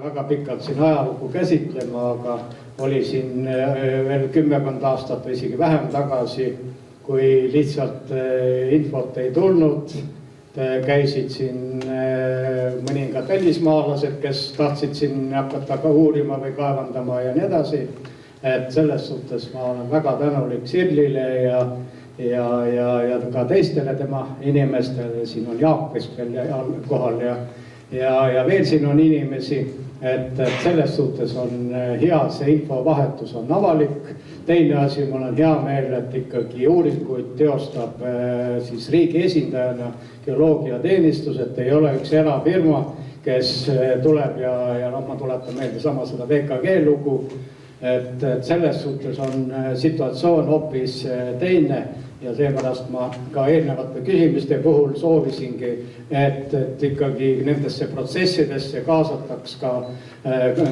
väga pikalt siin ajalugu käsitlema, aga oli siin veel 10 aastat või isegi vähem tagasi, kui lihtsalt infot ei tulnud. Käisid siin mõningad välismaalased, kes tahtsid siin hakata ka uurima või kaevandama ja nii edasi. Et selles suhtes ma olen väga tänulik Sirlile ja ka teistele tema inimestele. Siin on Jaak, kes veel kohal ja veel siin on inimesi, et selles suhtes on hea, see infovahetus on avalik. Teine asi, mul on hea meel, et ikkagi uuringuid teostab siis riigi esindajana geoloogiateenistus, et ei ole üks erafirma, kes tuleb ja ma tuletan meelde sama seda VKG lugu, et selles suhtes on situatsioon hoopis teine. Ja seepärast ma ka eelnevate küsimiste puhul soovisingi, et ikkagi nendesse protsessidesse kaasataks ka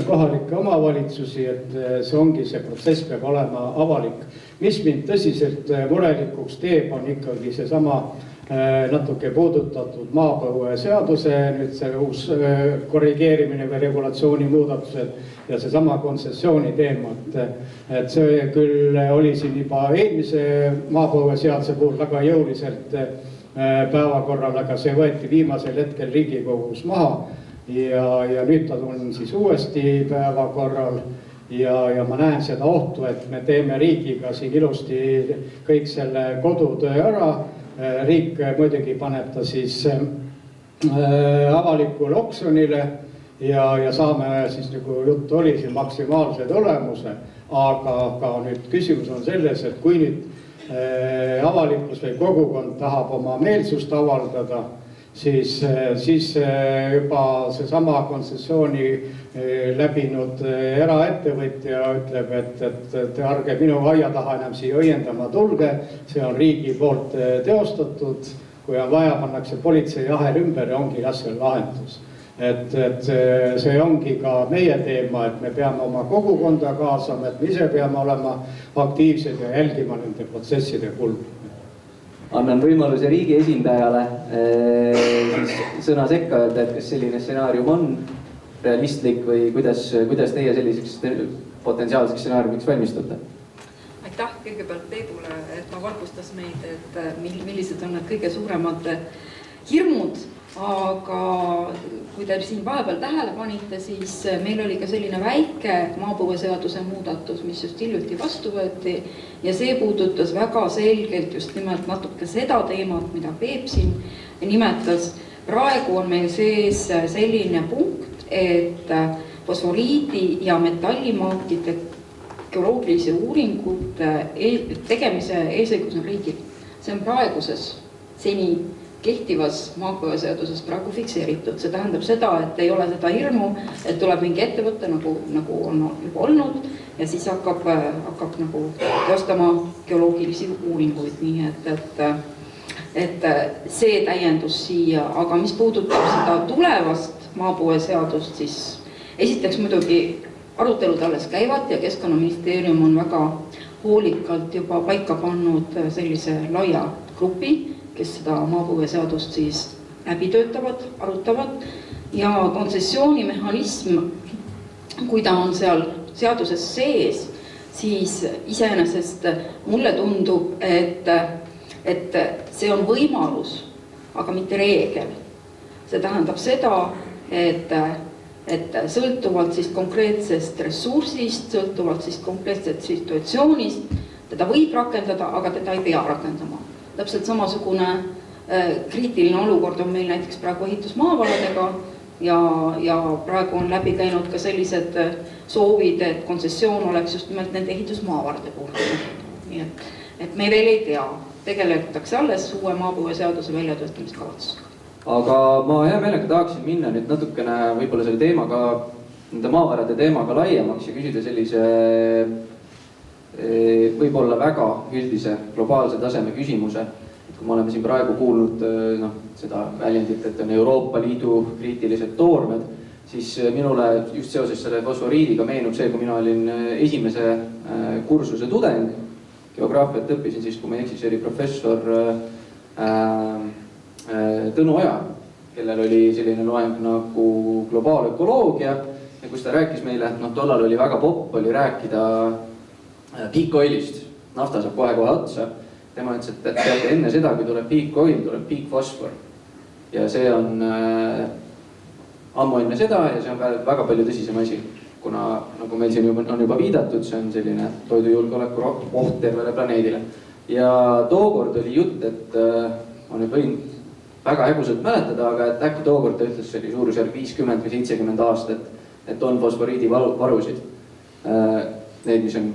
kohalikke omavalitsusi, et see ongi, see protsess peab olema avalik. Mis mind tõsiselt murelikuks teeb, on ikkagi see sama natuke puudutatud maapõueseaduse, nüüd see uus korrigeerimine või regulatsiooni muudatused ja see sama kontsessiooni teema, et see küll oli siin juba eelmise maapõueseaduse puhul väga jõuliselt päevakorral, aga see võeti viimasel hetkel Riigikogus maha ja nüüd ta on siis uuesti päevakorral ja ma näen seda ohtu, et me teeme riigiga siin ilusti kõik selle kodutöö ära. Riik muidugi paneb ta siis avalikule oksjonile ja saame siis, nagu jutt oli, siin maksimaalse tulemuse, aga nüüd küsimus on selles, et kui nüüd avalikkus või kogukond tahab oma meelsust avaldada, siis juba see sama kontsessiooni läbinud eraettevõtja ütleb, et ärge minu aia taha enam siia õiendama tulge, see on riigi poolt teostatud, kui on vaja, pannakse politsei ahel ümber ja ongi asjal lahendus. Et see ongi ka meie teema, et me peame oma kogukonda kaasama, et me ise peame olema aktiivsed ja jälgima nende protsesside kulgu. Annan võimaluse riigi esindajale sõna sekka öelda, et kas selline stsenaarium on realistlik või kuidas teie selliseks potentsiaalseks stsenaariumiks valmistute? Aitäh kõigepealt Peebule, et ma valgustas meid, et millised on need kõige suuremad hirmud, aga kui te siin vahepeal tähele panite, siis meil oli ka selline väike maapõueseaduse muudatus, mis just hiljuti vastu võeti ja see puudutas väga selgelt just nimelt natuke seda teemat, mida Peep siin nimetas. Praegu on meil sees selline punkt, et fosforiidi ja metallimaakide geoloogilise uuringute tegemise eesõigus on riigil. See on praeguses seni kehtivas maapõueseaduses praegu fikseeritud. See tähendab seda, et ei ole seda hirmu, et tuleb mingi ettevõte, nagu on juba olnud, ja siis hakkab nagu teostama geoloogilisi uuringuid. Nii et see täiendus siia, aga mis puudutab seda tulevast maapõueseadust, siis esiteks muidugi arutelud alles käivad ja Keskkonnaministeerium on väga hoolikalt juba paika pannud sellise laia grupi, kes seda maapõueseadust siis läbi töötavad, arutavad ja kontsessioonimehhanism, kui ta on seal seaduses sees, siis iseenesest mulle tundub, et see on võimalus, aga mitte reegel. See tähendab seda, et sõltuvalt siis konkreetsest ressursist, sõltuvalt siis konkreetsest situatsioonist, teda võib rakendada, aga teda ei pea rakendama. Täpselt samasugune kriitiline olukord on meil näiteks praegu ehitusmaavaradega ja praegu on läbi käinud ka sellised soovid, et kontsessioon oleks just nimelt nende ehitusmaavarade puhul. Nii et me veel ei tea, tegeletakse alles uue maapõueseaduse väljatöötamiskavatsusega. Aga ma hea meelega tahaksin minna nüüd natukene võib-olla selle teemaga, nende maavarade teemaga laiemaks ja küsida sellise võib-olla väga üldise globaalse taseme küsimuse. Kui me oleme siin praegu kuulnud seda väljendit, et on Euroopa Liidu kriitilised toormed, siis minule just seoses selle fosforiidiga meenub see, kui mina olin esimese kursuse tudeng. Geograafiat õppisin siis, kui ma eksis, oli professor Tõnu Oja, kellel oli selline loeng nagu globaalökoloogia ja kus ta rääkis meile, tollal oli väga popp oli rääkida peak oil'ist, nafta saab kohe otsa. Tema ütles, et teate enne seda, kui tuleb peak oil, tuleb peak fosfor. Ja see on ammu enne seda ja see on väga palju tõsisem asi. Kuna nagu meil siin on juba viidatud, see on selline toidujulgeoleku oht tervele planeedile. Ja tookord oli jutt, et ma nüüd võin väga häguselt mäletada, aga et äkki tookord ta ütles, see oli suurusjärg 50 või 70 aastat, et on fosforiidi varusid. Need, mis on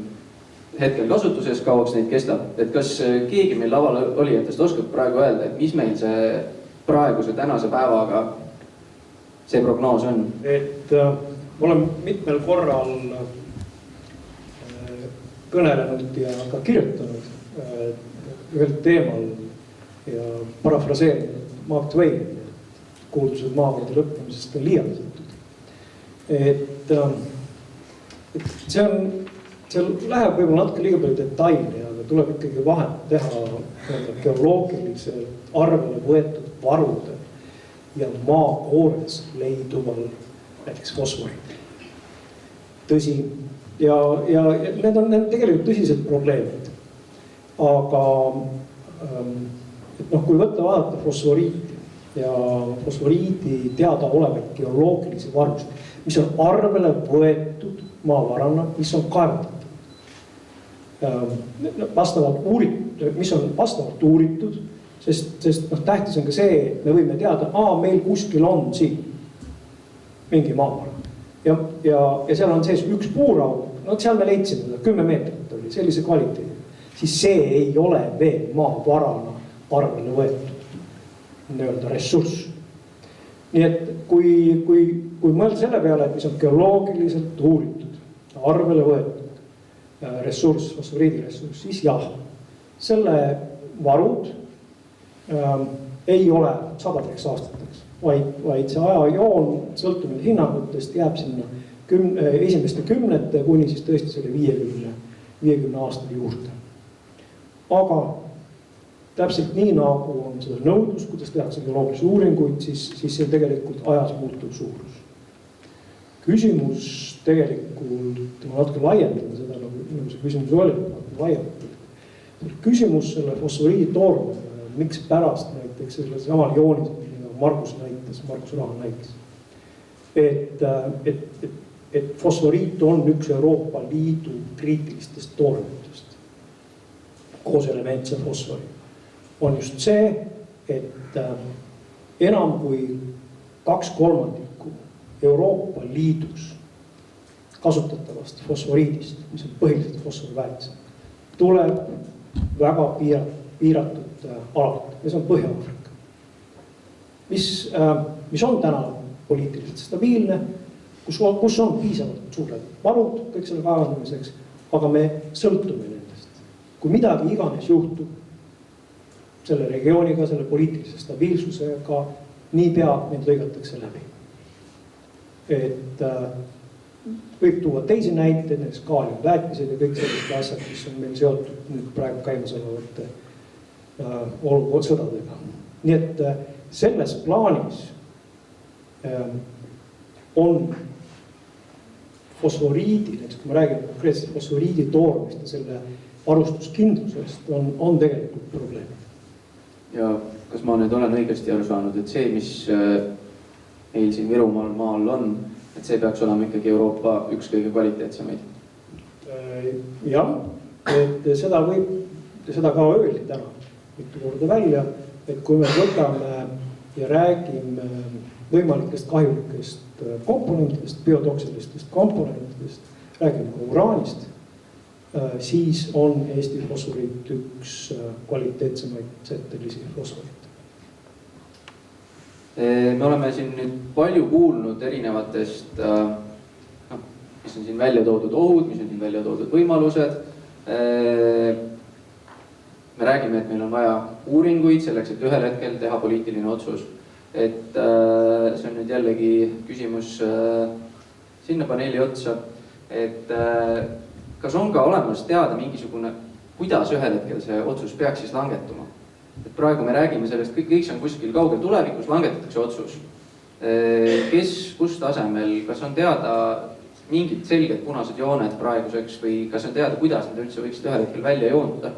hetkel kasutuses, kauaks neid kestab. Et kas keegi meil laval olijatest oskab praegu öelda, et mis meil see praeguse tänase päevaga see prognoos on? Et olen mitmel korral kõnelenud ja ka kirjutanud ühel teemal ja parafraseerinud Mark Twaini, kuuldused maakondade lõppemisest on liialdatud. Et see läheb võib-olla natuke liiga palju detaili, aga tuleb ikkagi vahet teha geoloogiliselt arvele võetud varude ja maakoores leiduval näiteks fosforiid. Tõsi, ja need on tegelikult tõsised probleemid. Aga kui vaadata fosforiiti ja fosforiidi teadaolevaid geoloogilisi varusid, mis on arvele võetud maavarana, mis on kaevandatud, mis on vastavalt uuritud, sest tähtis on ka see, et me võime teada, meil kuskil on siin mingi maavara. Ja seal on sees üks puurauk, seal me leidsime 10 meetrit oli sellise kvaliteedi, siis see ei ole veel maavarana arvele võetud ressurss. Nii et kui mõelda selle peale, et mis on geoloogiliselt uuritud, arvele võetud ressurss, fosforiidiressurss, siis jah, selle varud ei ole sadadeks aastateks, vaid see ajajoon sõltumine hinnangutest jääb sinna esimeste 10 kuni siis tõesti selle 50 aasta juurde. Aga täpselt nii nagu on seda nõudlus, kuidas tehakse geoloogilisi uuringuid, siis see tegelikult ajas muutub suurus. Küsimus tegelikult, ma natuke laiendan seda, nagu see küsimus oli, laiendan. Küsimus selle fosforiidi toorme, miks pärast näiteks selle samal joonis, Margus Rahan näitas, et fosforiit on üks Euroopa Liidu kriitilistest toormetest koos elementse fosfori. On just see, et enam kui 2/3 Euroopa Liidus kasutatavast fosforiidist, mis on põhiliselt fosforiväetised, tuleb väga piiratud alalt, mis on Põhja-Aafrika. Mis on täna poliitiliselt stabiilne, kus on piisavalt suured varud kõik selle kaevandamiseks, aga me sõltume nendest. Kui midagi iganes juhtub selle regiooniga, selle poliitilise stabiilsusega, niipea neid lõigatakse läbi. Et võib tuua teisi näiteid, näiteks kaaliumväetised ja kõik sellised asjad, mis on meil seotud nüüd praegu käimasolevate sõdadega. Nii et selles plaanis on fosforiidi, näiteks kui ma räägin konkreetselt fosforiidi toormist ja selle varustuskindlusest, on tegelikult probleemid. Ja kas ma nüüd olen õigesti aru saanud, et see, mis meil siin Virumaal maal on, et see peaks olema ikkagi Euroopa üks kõige kvaliteetsemaid? Jah, et seda ka öeldi täna mitu korda välja, et kui me võtame ja räägime võimalikest kahjulikest komponentidest, biotoksilistest komponentidest, räägime ka uraanist, siis on Eesti fosforiit üks kvaliteetsemaid settelisi fosforiite. Me oleme siin nüüd palju kuulnud erinevatest, mis on siin välja toodud ohud, mis on siin välja toodud võimalused. Me räägime, et meil on vaja uuringuid selleks, et ühel hetkel teha poliitiline otsus. Et see on nüüd jällegi küsimus sinna paneeli otsa, et kas on ka olemas teada mingisugune, kuidas ühel hetkel see otsus peaks siis langetuma? Et praegu me räägime sellest, kõik see on kuskil kaugel tulevikus, langetatakse otsus. Kus tasemel, kas on teada mingid selged punased jooned praeguseks või kas on teada, kuidas need üldse võiksid ühel hetkel välja joonduda?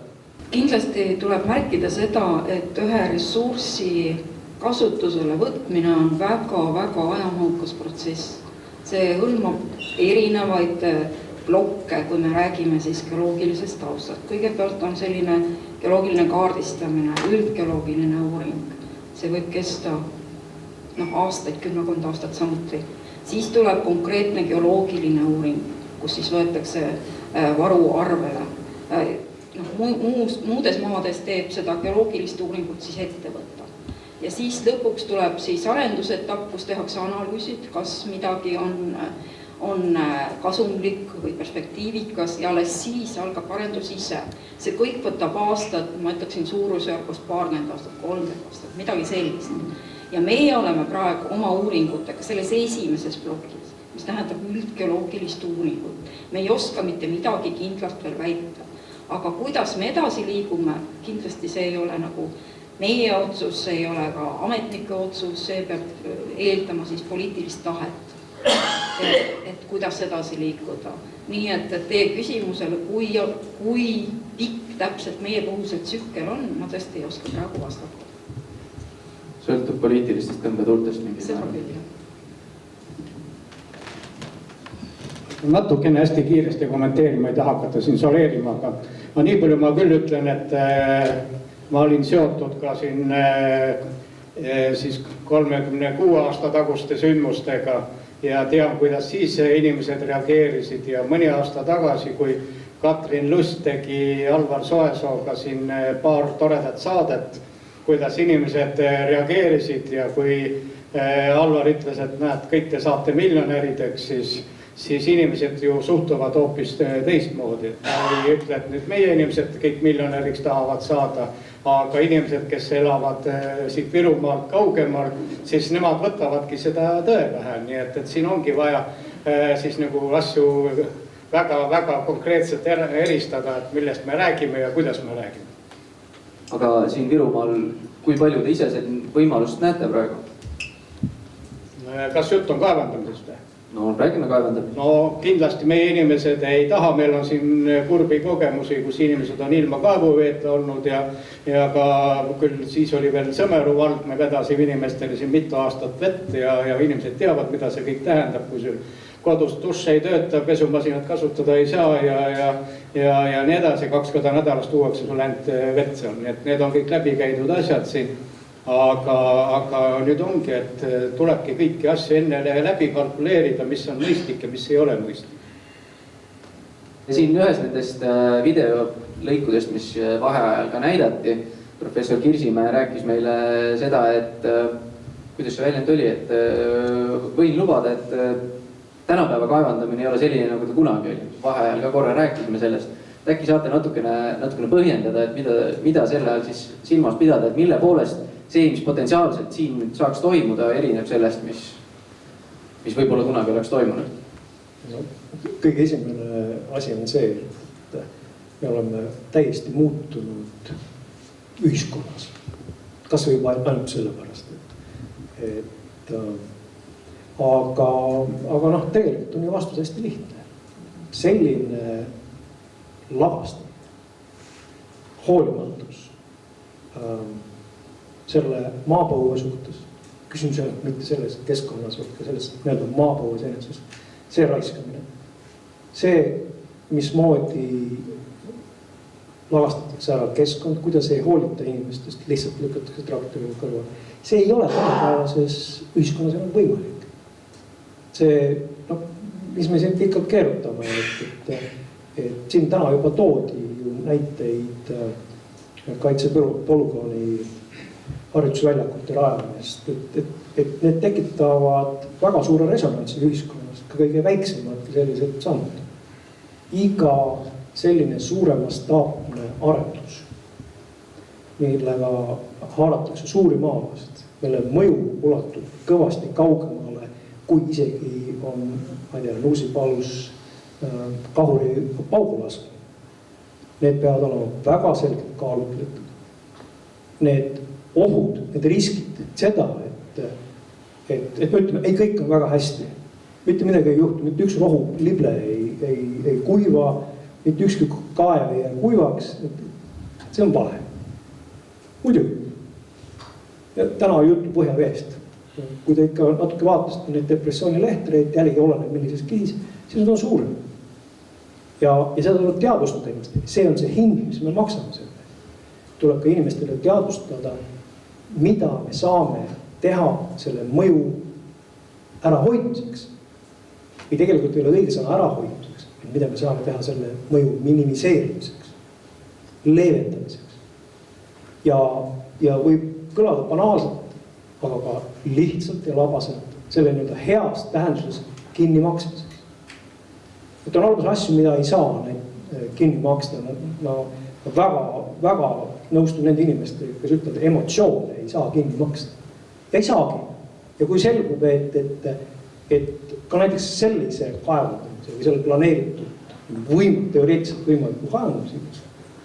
Kindlasti tuleb märkida seda, et ühe ressursi kasutusele võtmine on väga-väga ajamahukas protsess. See hõlmab erinevaid blokke, kui me räägime siis geoloogilisest taustast. Kõigepealt on selline geoloogiline kaardistamine, üldgeoloogiline uuring. See võib kesta aastaid, 10 aastat samuti. Siis tuleb konkreetne geoloogiline uuring, kus siis võetakse varu arvele. Muudes maades teeb seda geoloogilist uuringut siis ettevõtta. Ja siis lõpuks tuleb siis arendusetapp, kus tehakse analüüsid, kas midagi on kasumlik või perspektiivikas ja alles siis algab arendus ise. See kõik võtab aastat, ma ütleksin suurusjärgust 20 aastat, 30 aastat, midagi sellist. Ja meie oleme praegu oma uuringutega selles esimeses plokis, mis tähendab üldgeoloogilist uuringut. Me ei oska mitte midagi kindlalt veel väita. Aga kuidas me edasi liigume, kindlasti see ei ole nagu meie otsus, see ei ole ka ametnike otsus, see peab eeldama siis poliitilist tahet, et kuidas edasi liikuda. Nii et teie küsimusele, kui pikk täpselt meie puhused tsükkel on, ma tõesti ei oska praegu vastata. Sõltub poliitilistest tõmbetultest mingi. Seda küll, jah. Natukene hästi kiiresti kommenteerima, ei taha hakata siin soleerima, aga nii palju ma küll ütlen, et ma olin seotud ka siin siis 36 aasta taguste sündmustega ja tean, kuidas siis inimesed reageerisid ja mõni aasta tagasi, kui Katrin Lust tegi Alvar Soesooga siin paar toredat saadet, kuidas inimesed reageerisid ja kui Alvar ütles, et näed, kõik te saate miljonärideks, siis inimesed ju suhtuvad hoopis teistmoodi. Ei ütle, et nüüd meie inimesed kõik miljonäriks tahavad saada, aga inimesed, kes elavad siit Virumaalt kaugemal, siis nemad võtavadki seda tõe pähe. Nii et siin ongi vaja siis nagu asju väga konkreetselt eristada, et millest me räägime ja kuidas me räägime. Aga siin Virumaal, kui palju te ise võimalust näete praegu? Kas jutt on kaevandamisest? No räägime kaevandamisest. No kindlasti meie inimesed ei taha, meil on siin kurbi kogemusi, kus inimesed on ilma kaevuveeta olnud ja ka küll siis oli veel Sõmeru vald, me vedasime inimestele siin mitu aastat vett ja inimesed teavad, mida see kõik tähendab, kui sul kodus dušš ei tööta, pesumasinat kasutada ei saa ja nii edasi, 2 korda nädalas tuuakse sul ainult vett seal, nii et need on kõik läbi käidud asjad siin. Aga nüüd ongi, et tulebki kõiki asju enne läbi kalkuleerida, mis on mõistlik ja mis ei ole mõistlik. Siin ühes nendest videolõikudest, mis vaheajal ka näidati, professor Kirsimäe rääkis meile seda, et kuidas see väljend oli, et võin lubada, et tänapäeva kaevandamine ei ole selline, nagu ta kunagi oli. Vaheajal ka korra rääkisime sellest. Äkki saate natukene põhjendada, et mida selle all siis silmas pidada, et mille poolest see, mis potentsiaalselt siin nüüd saaks toimuda, erineb sellest, mis võib-olla kunagi oleks toimunud? No, kõige esimene asi on see, et me oleme täiesti muutunud ühiskonnas. Kas või ainult sellepärast, et aga tegelikult on ju vastus hästi lihtne. Selline lavastamine, hoolimatus selle maapõue suhtes, küsimus ei ole mitte selles keskkonnas, vaid ka selles maapõues eneses, see raiskamine, see, mismoodi lavastatakse ära keskkond, kuidas ei hoolita inimestest, lihtsalt lükatakse traktori kõrval. See ei ole tänapäevases ühiskonnas enam võimalik. See, mis me siin pikalt keerutame, et siin täna juba toodi ju näiteid kaitsepolügooni harjutusväljakute rajamist, et need tekitavad väga suure resonantsi ühiskonnas, ka kõige väiksemad sellised sammud. Iga selline suuremastaapne arendus, millega haaratakse suuri maalasid, mille mõju ulatub kõvasti kaugemale, kui isegi on, ma ei tea, Nuusipalus kahuri paugulas. Need peavad olema väga selgelt kaalutletud. Need ohud, need riskid, seda, et et me ütleme, ei, kõik on väga hästi. Mitte midagi ei juhtu, mitte üks rohu lible ei kuiva, mitte ükski kaev ei jää kuivaks. See on vale. Muidugi. Ja täna juttu Põhjaveest. Kui te ikka natuke vaatasite neid depressioonilehtreid, jällegi oleneb millises kihis, siis need on suurem. Ja seda tuleb teadvustada inimestele. See on see hind, mis me maksame selle. Tuleb ka inimestele teadvustada, mida me saame teha selle mõju ärahoidmiseks. Või tegelikult ei ole õige sõna ärahoidmiseks, mida me saame teha selle mõju minimiseerimiseks, leevendamiseks. Ja võib kõlada banaalselt, aga ka lihtsalt ja labaselt selle nii-öelda heast tähenduses kinni maksmiseks. Et on olemas asju, mida ei saa kinni maksta. Väga nõustun nende inimestega, kes ütlevad, et emotsioone ei saa kinni maksta. Ei saagi. Ja kui selgub, et ka näiteks sellise kaevandamise või selle planeeritud teoreetiliselt võimaliku kaevandamise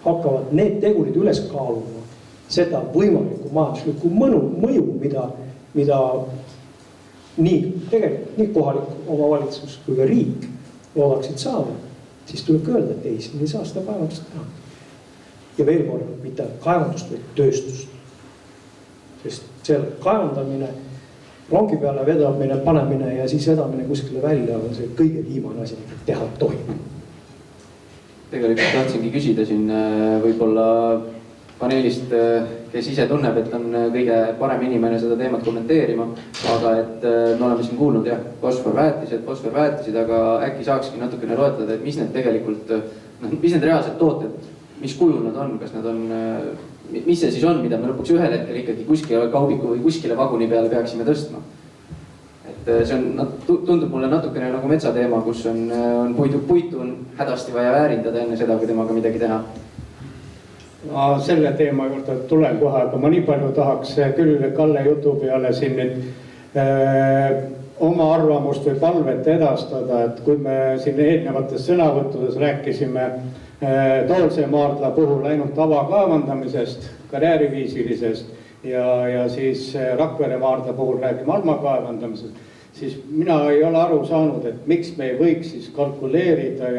hakkavad need tegurid üles kaaluma seda võimalikku majanduslikku mõju, mida nii kohalik omavalitsus kui ka riik loodaksid saada, siis tuleb öelda, et ei, siin ei saa seda kaevandust teha. Ja veel kord, mitte kaevandust, vaid tööstust. Sest seal kaevandamine, rongi peale vedamine, panemine ja siis vedamine kuskile välja on see kõige viimane asi, mida teha tohib. Tegelikult tahtsingi küsida siin võib-olla paneelist, kes ise tunneb, et on kõige parem inimene seda teemat kommenteerima, aga et me oleme siin kuulnud fosforväetised, aga äkki saakski natukene loetleda, et mis need tegelikult, mis need reaalsed tooted, mis kujul nad on, kas nad on, mis see siis on, mida me lõpuks ühel hetkel ikkagi kuskile kaubiku või kuskile vaguni peale peaksime tõstma. Et see on, tundub mulle natukene nagu metsateema, kus on puitu on hädasti vaja väärindada enne seda, kui temaga midagi teha. Ma selle teema juurde tulen kohe, aga ma nii palju tahaks küll Kalle jutu peale siin oma arvamust või palvet edastada, et kui me siin eelnevates sõnavõttudes rääkisime Toolse maardla puhul ainult tavakaevandamisest, karjääriviisilisest ja siis Rakvere maardla puhul räägime almakaevandamisest, siis mina ei ole aru saanud, et miks me ei võiks siis kalkuleerida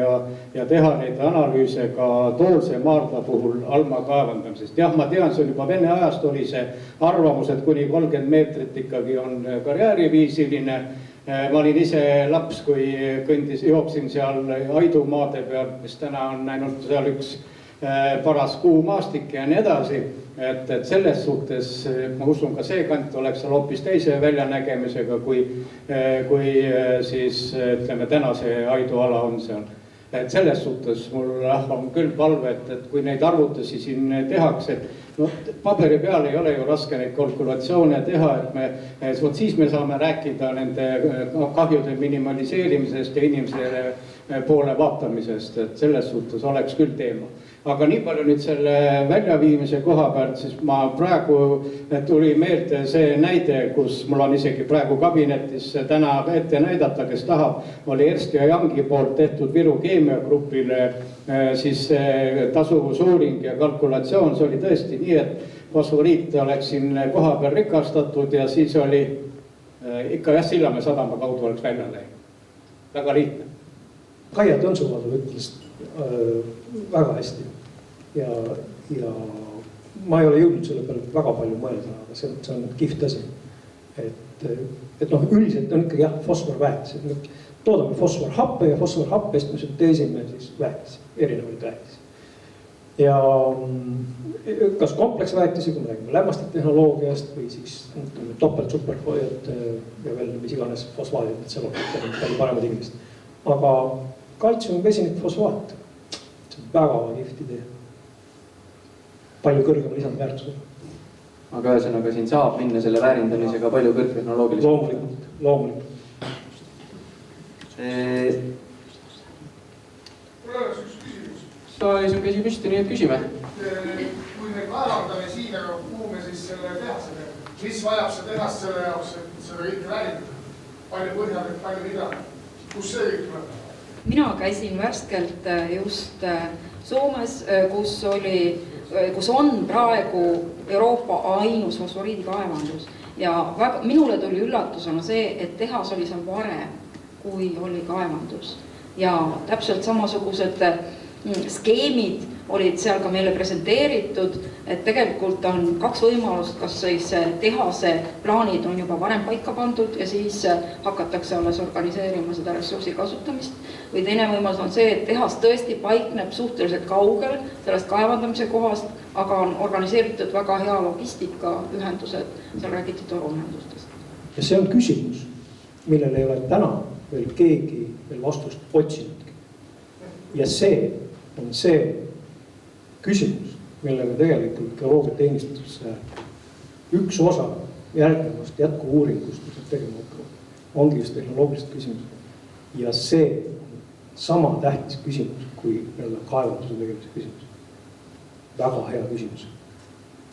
ja teha neid analüüse ka Toolse maardla puhul almakaevandamisest. Jah, ma tean, see on juba Vene ajast oli see arvamus, et kuni 30 meetrit ikkagi on karjääriviisiline. Ma olin ise laps, kui jooksin seal Aidumaade peal, mis täna on ainult seal üks paras kuumaastik ja nii edasi. Et selles suhtes ma usun ka see kant oleks seal hoopis teise väljanägemisega, kui siis ütleme täna see Aiduala on seal. Et selles suhtes mul on küll palve, et kui neid arvutusi siin tehakse, paberi peal ei ole ju raske neid kalkulatsioone teha, et siis me saame rääkida nende kahjude minimaliseerimisest ja inimesele poole vaatamisest, et selles suhtes oleks küll teema. Aga nii palju nüüd selle väljaviimise koha pealt, siis ma praegu tuli meelde see näide, kus mul on isegi praegu kabinetis täna ette näidata, kes tahab, oli Ernst & Youngi poolt tehtud Viru keemiagrupile siis tasuvusuuring ja kalkulatsioon. See oli tõesti nii, et fosforiit oleks siin koha peal rikastatud ja siis oli ikka Sillamäe sadama kaudu oleks välja läinud. Väga lihtne. Kaia Tõnsuvalu ütles väga hästi ja ma ei ole jõudnud selle peale väga palju mõelda, aga see on kihvt asi. Et üldiselt on ikkagi fosforväetised. Toodame fosforhappe ja fosforhappest me synteesime siis väetisi, erinevaid väetisi. Ja kas kompleksväetisi, kui me räägime lämmastetehnoloogiast või siis topelt superfoiat ja veel mis iganes fosfaadid, et seal on palju paremad inimesed. Aga kaltsium, vesinik, fosfaat. See on väga kihvt idee. Palju kõrgema lisandväärtusega. Aga ühesõnaga siin saab minna selle väärindamisega palju kõrgtehnoloogiliselt. Loomulikult. Saalis on käsi püsti, nii et küsime. Kui me kaevandame siin, aga kuhu me siis selle tehasele, mis vajab see tehas selle jaoks, et seda kõike väärindada? Palju põhjad, palju mida? Kus see kõik tuleb? Mina käisin värskelt just Soomes, kus on praegu Euroopa ainus fosforiidikaevandus ja minule tuli üllatusena see, et tehas oli seal varem, kui oli kaevandus. Ja täpselt samasugused skeemid olid seal ka meile presenteeritud, et tegelikult on kaks võimalust, kas siis tehase plaanid on juba varem paika pandud ja siis hakatakse alles organiseerima seda ressursi kasutamist. Või teine võimalus on see, et tehas tõesti paikneb suhteliselt kaugel sellest kaevandamise kohast, aga on organiseeritud väga hea logistikaühendused, seal räägiti toruühendustest. Ja see on küsimus, millele ei ole täna veel keegi veel vastust otsinudki. Ja see on see küsimus, millega tegelikult geoloogiateenistusse üks osa järgnevast jätku-uuringust, mis on tegema hakkavad, ongi just tehnoloogilised küsimused. Ja see on sama tähtis küsimus, kui kaevanduse tegemise küsimus. Väga hea küsimus.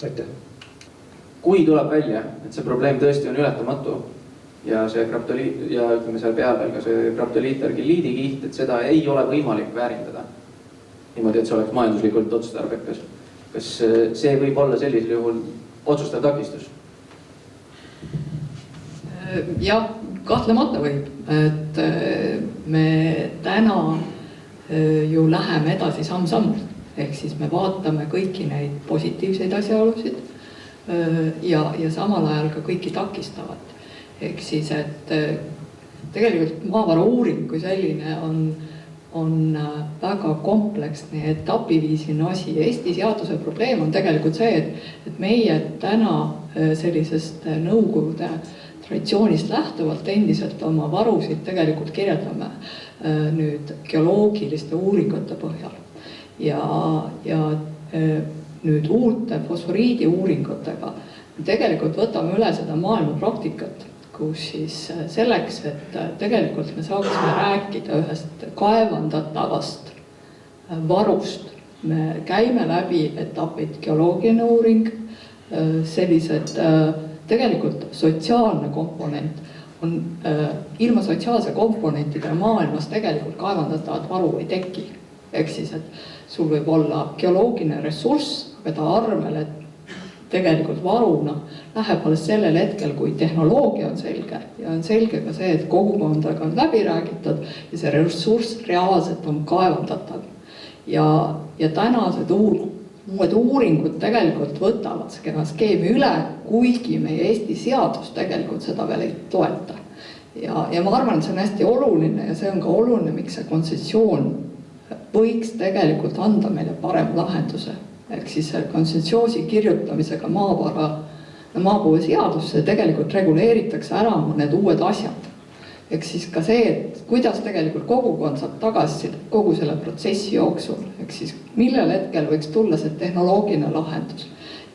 Aitäh! Kui tuleb välja, et see probleem tõesti on ületamatu ja see graptoliit ja ütleme seal peal veel ka see graptoliit-argilliidikiht, et seda ei ole võimalik väärindada niimoodi, et see oleks majanduslikult otstarbekas. Kas see võib olla sellisel juhul otsustav takistus? Jah, kahtlemata võib, et me täna ju läheme edasi samm-sammult, ehk siis me vaatame kõiki neid positiivseid asjaolusid ja samal ajal ka kõiki takistavat. Ehk siis, et tegelikult maavara uuring kui selline on väga kompleksne etapiviisiline asi. Eesti seaduse probleem on tegelikult see, et meie täna sellisest nõukogude traditsioonist lähtuvalt endiselt oma varusid tegelikult kirjeldame nüüd geoloogiliste uuringute põhjal. Ja nüüd uute fosforiidi uuringutega tegelikult võtame üle seda maailma praktikat, kus siis selleks, et tegelikult me saaksime rääkida ühest kaevandatavast varust. Me käime läbi etapid geoloogiline uuring, sellised tegelikult sotsiaalne komponent on ilma sotsiaalse komponentide maailmas tegelikult kaevandatavat varu ei teki. Ehk siis, et sul võib olla geoloogiline ressurss, aga ta arvel, et tegelikult varuna läheb alles sellel hetkel, kui tehnoloogia on selge ja on selge ka see, et kogukondaga on läbi räägitud ja see ressurss reaalselt on kaevandatav. Ja tänased uued uuringud tegelikult võtavad seda skeemi üle, kuigi meie Eesti seadus tegelikult seda veel ei toeta. Ja ma arvan, et see on hästi oluline ja see on ka oluline, miks see kontsessioon võiks tegelikult anda meile parem lahenduse. Ehk siis kontsessiooni kirjutamisega maapõue seadusse tegelikult reguleeritakse ära mõned uued asjad. Ehk siis ka see, et kuidas tegelikult kogukond saab tagasi kogu selle protsessi jooksul. Ehk siis millel hetkel võiks tulla see tehnoloogiline lahendus.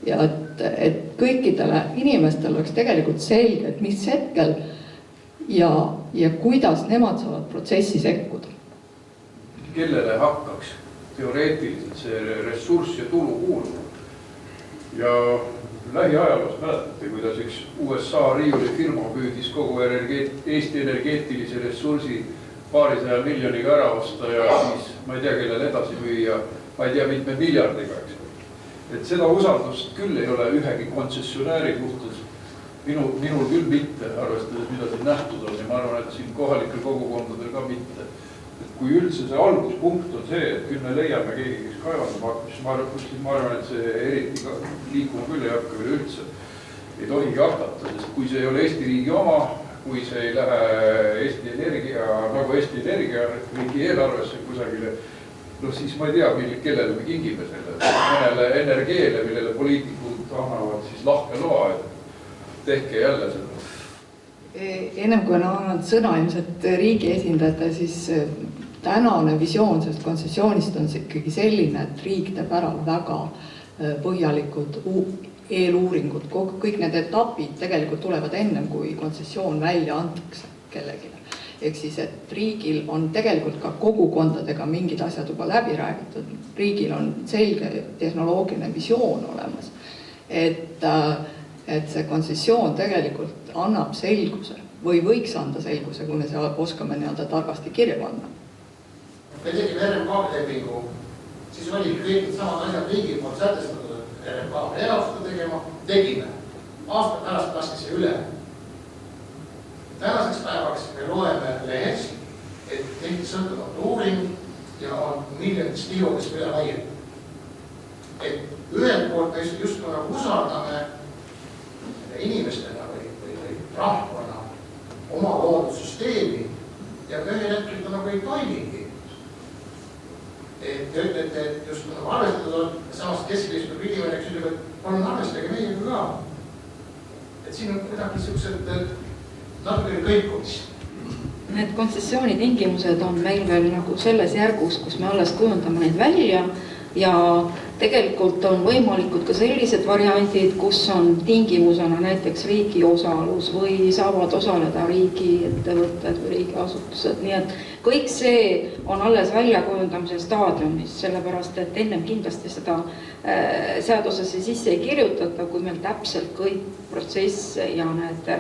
Ja et kõikidele inimestel oleks tegelikult selge, et mis hetkel ja kuidas nemad saavad protsessi sekkuda. Kellele hakkaks teoreetiliselt see ressurss ja tulu kuuluma. Ja lähiajaloos mäletate, kuidas üks USA riiulifirma püüdis kogu Eesti energeetilise ressursi 200 miljoniga ära osta ja siis ma ei tea, kellele edasi müüa, ma ei tea, mitme miljardiga, eks. Et seda usaldust küll ei ole ühegi kontsessionääri suhtes, minul küll mitte, arvestades, mida siin nähtud on ja ma arvan, et siin kohalikel kogukondadel ka mitte. Kui üldse see alguspunkt on see, et küll me leiame keegi, kes kaevandama hakkab, siis ma arvan, et see eriti liikuma küll ei hakka üle üldse. Ei tohigi hakata, sest kui see ei ole Eesti riigi oma, kui see ei lähe Eesti Energia, nagu Eesti Energia riigi eelarvesse kusagile, no siis ma ei tea, kellele me kingime selle. Mõnele energeele, millele poliitikud annavad siis lahke loa, et tehke jälle seda. Ennem kui on annanud sõna ilmselt riigi esindajate, siis tänane visioon sellest kontsessioonist on ikkagi selline, et riik teeb ära väga põhjalikud eeluuringud. Kõik need etapid tegelikult tulevad ennem, kui kontsessioon välja antakse kellegile. Ehk siis, et riigil on tegelikult ka kogukondadega mingid asjad juba läbi räägitud. Riigil on selge tehnoloogiline visioon olemas. Et see kontsessioon tegelikult annab selguse või võiks anda selguse, kui me oskame targasti kirja panna. Me tegime RMK lepingu, siis oli kõik samad asjad riigi poolt sätestatud, RMK eraustada tegema, tegime. aasta pärast lasti see üle. Tänaseks päevaks me loeme lehes, et tehti sõltumatu uuring ja on miljonitest tiivodest üle laiendatud. Et ühelt poolt me just nagu usaldame inimestena või rahvana oma loodud süsteemi ja ühel hetkel ta nagu ei toimigi. Et te ütlete, et just nagu arvestatud on, samas kesklistuv inimene, kes ütleb, et palun arvestage meiega ka. Et siin on midagi siuksed natuke kõikumist. Need kontsessiooni tingimused on meil veel nagu selles järgus, kus me alles kujundame neid välja ja tegelikult on võimalikud ka sellised variandid, kus on tingimusena näiteks riigi osalus või saavad osaleda riigiettevõtted või riigiasutused, nii et kõik see on alles väljakujundamise staadiumis, sellepärast et ennem kindlasti seda seadusesse sisse ei kirjutata, kui meil täpselt kõik protsess ja need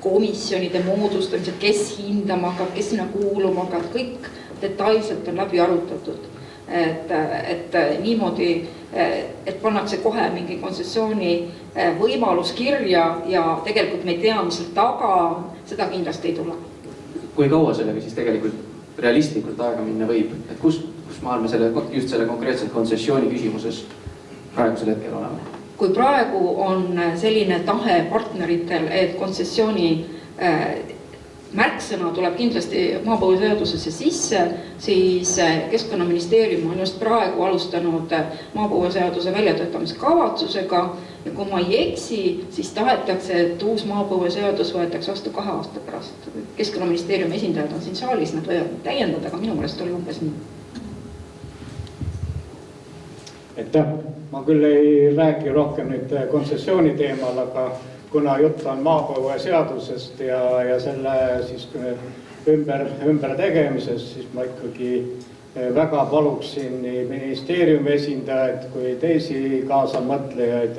komisjonide moodustamised, kes hindama hakkab, kes sinna kuuluma hakkab, kõik detailselt on läbi arutatud. Et niimoodi, et pannakse kohe mingi kontsessiooni võimalus kirja ja tegelikult me ei tea, mis seal taga, seda kindlasti ei tule. Kui kaua sellega siis tegelikult realistlikult aega minna võib? Et kus maal me just selle konkreetselt kontsessiooni küsimuses praegusel hetkel oleme? Kui praegu on selline tahe partneritel, et kontsessiooni märksõna tuleb kindlasti maapõueseadusesse sisse, siis Keskkonnaministeerium on just praegu alustanud maapõueseaduse väljatöötamise kavatsusega ja kui ma ei eksi, siis tahetakse, et uus maapõueseadus võetakse vastu 2 aasta pärast. Keskkonnaministeeriumi esindajad on siin saalis, nad võivad täiendada, aga minu meelest oli umbes nii. Aitäh, ma küll ei räägi rohkem nüüd kontsessiooni teemal, aga kuna jutt on maapõueseadusest ja selle siis ümber tegemisest, siis ma ikkagi väga paluksin nii ministeeriumi esindajaid kui teisi kaasamõtlejaid,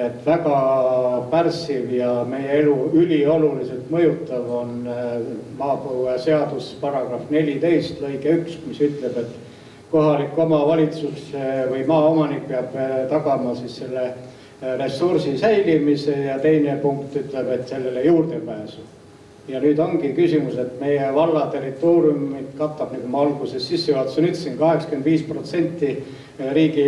et väga pärssiv ja meie elu ülioluliselt mõjutav on maapõueseadus paragrahv 14 lõige 1, mis ütleb, et kohalik omavalitsus või maaomanik peab tagama siis selle ressursi säilimise ja teine punkt ütleb, et sellele juurdepääsu. Ja nüüd ongi küsimus, et meie valla territooriumit katab, nagu ma alguses sissejuhatuses ütlesin, 85% riigi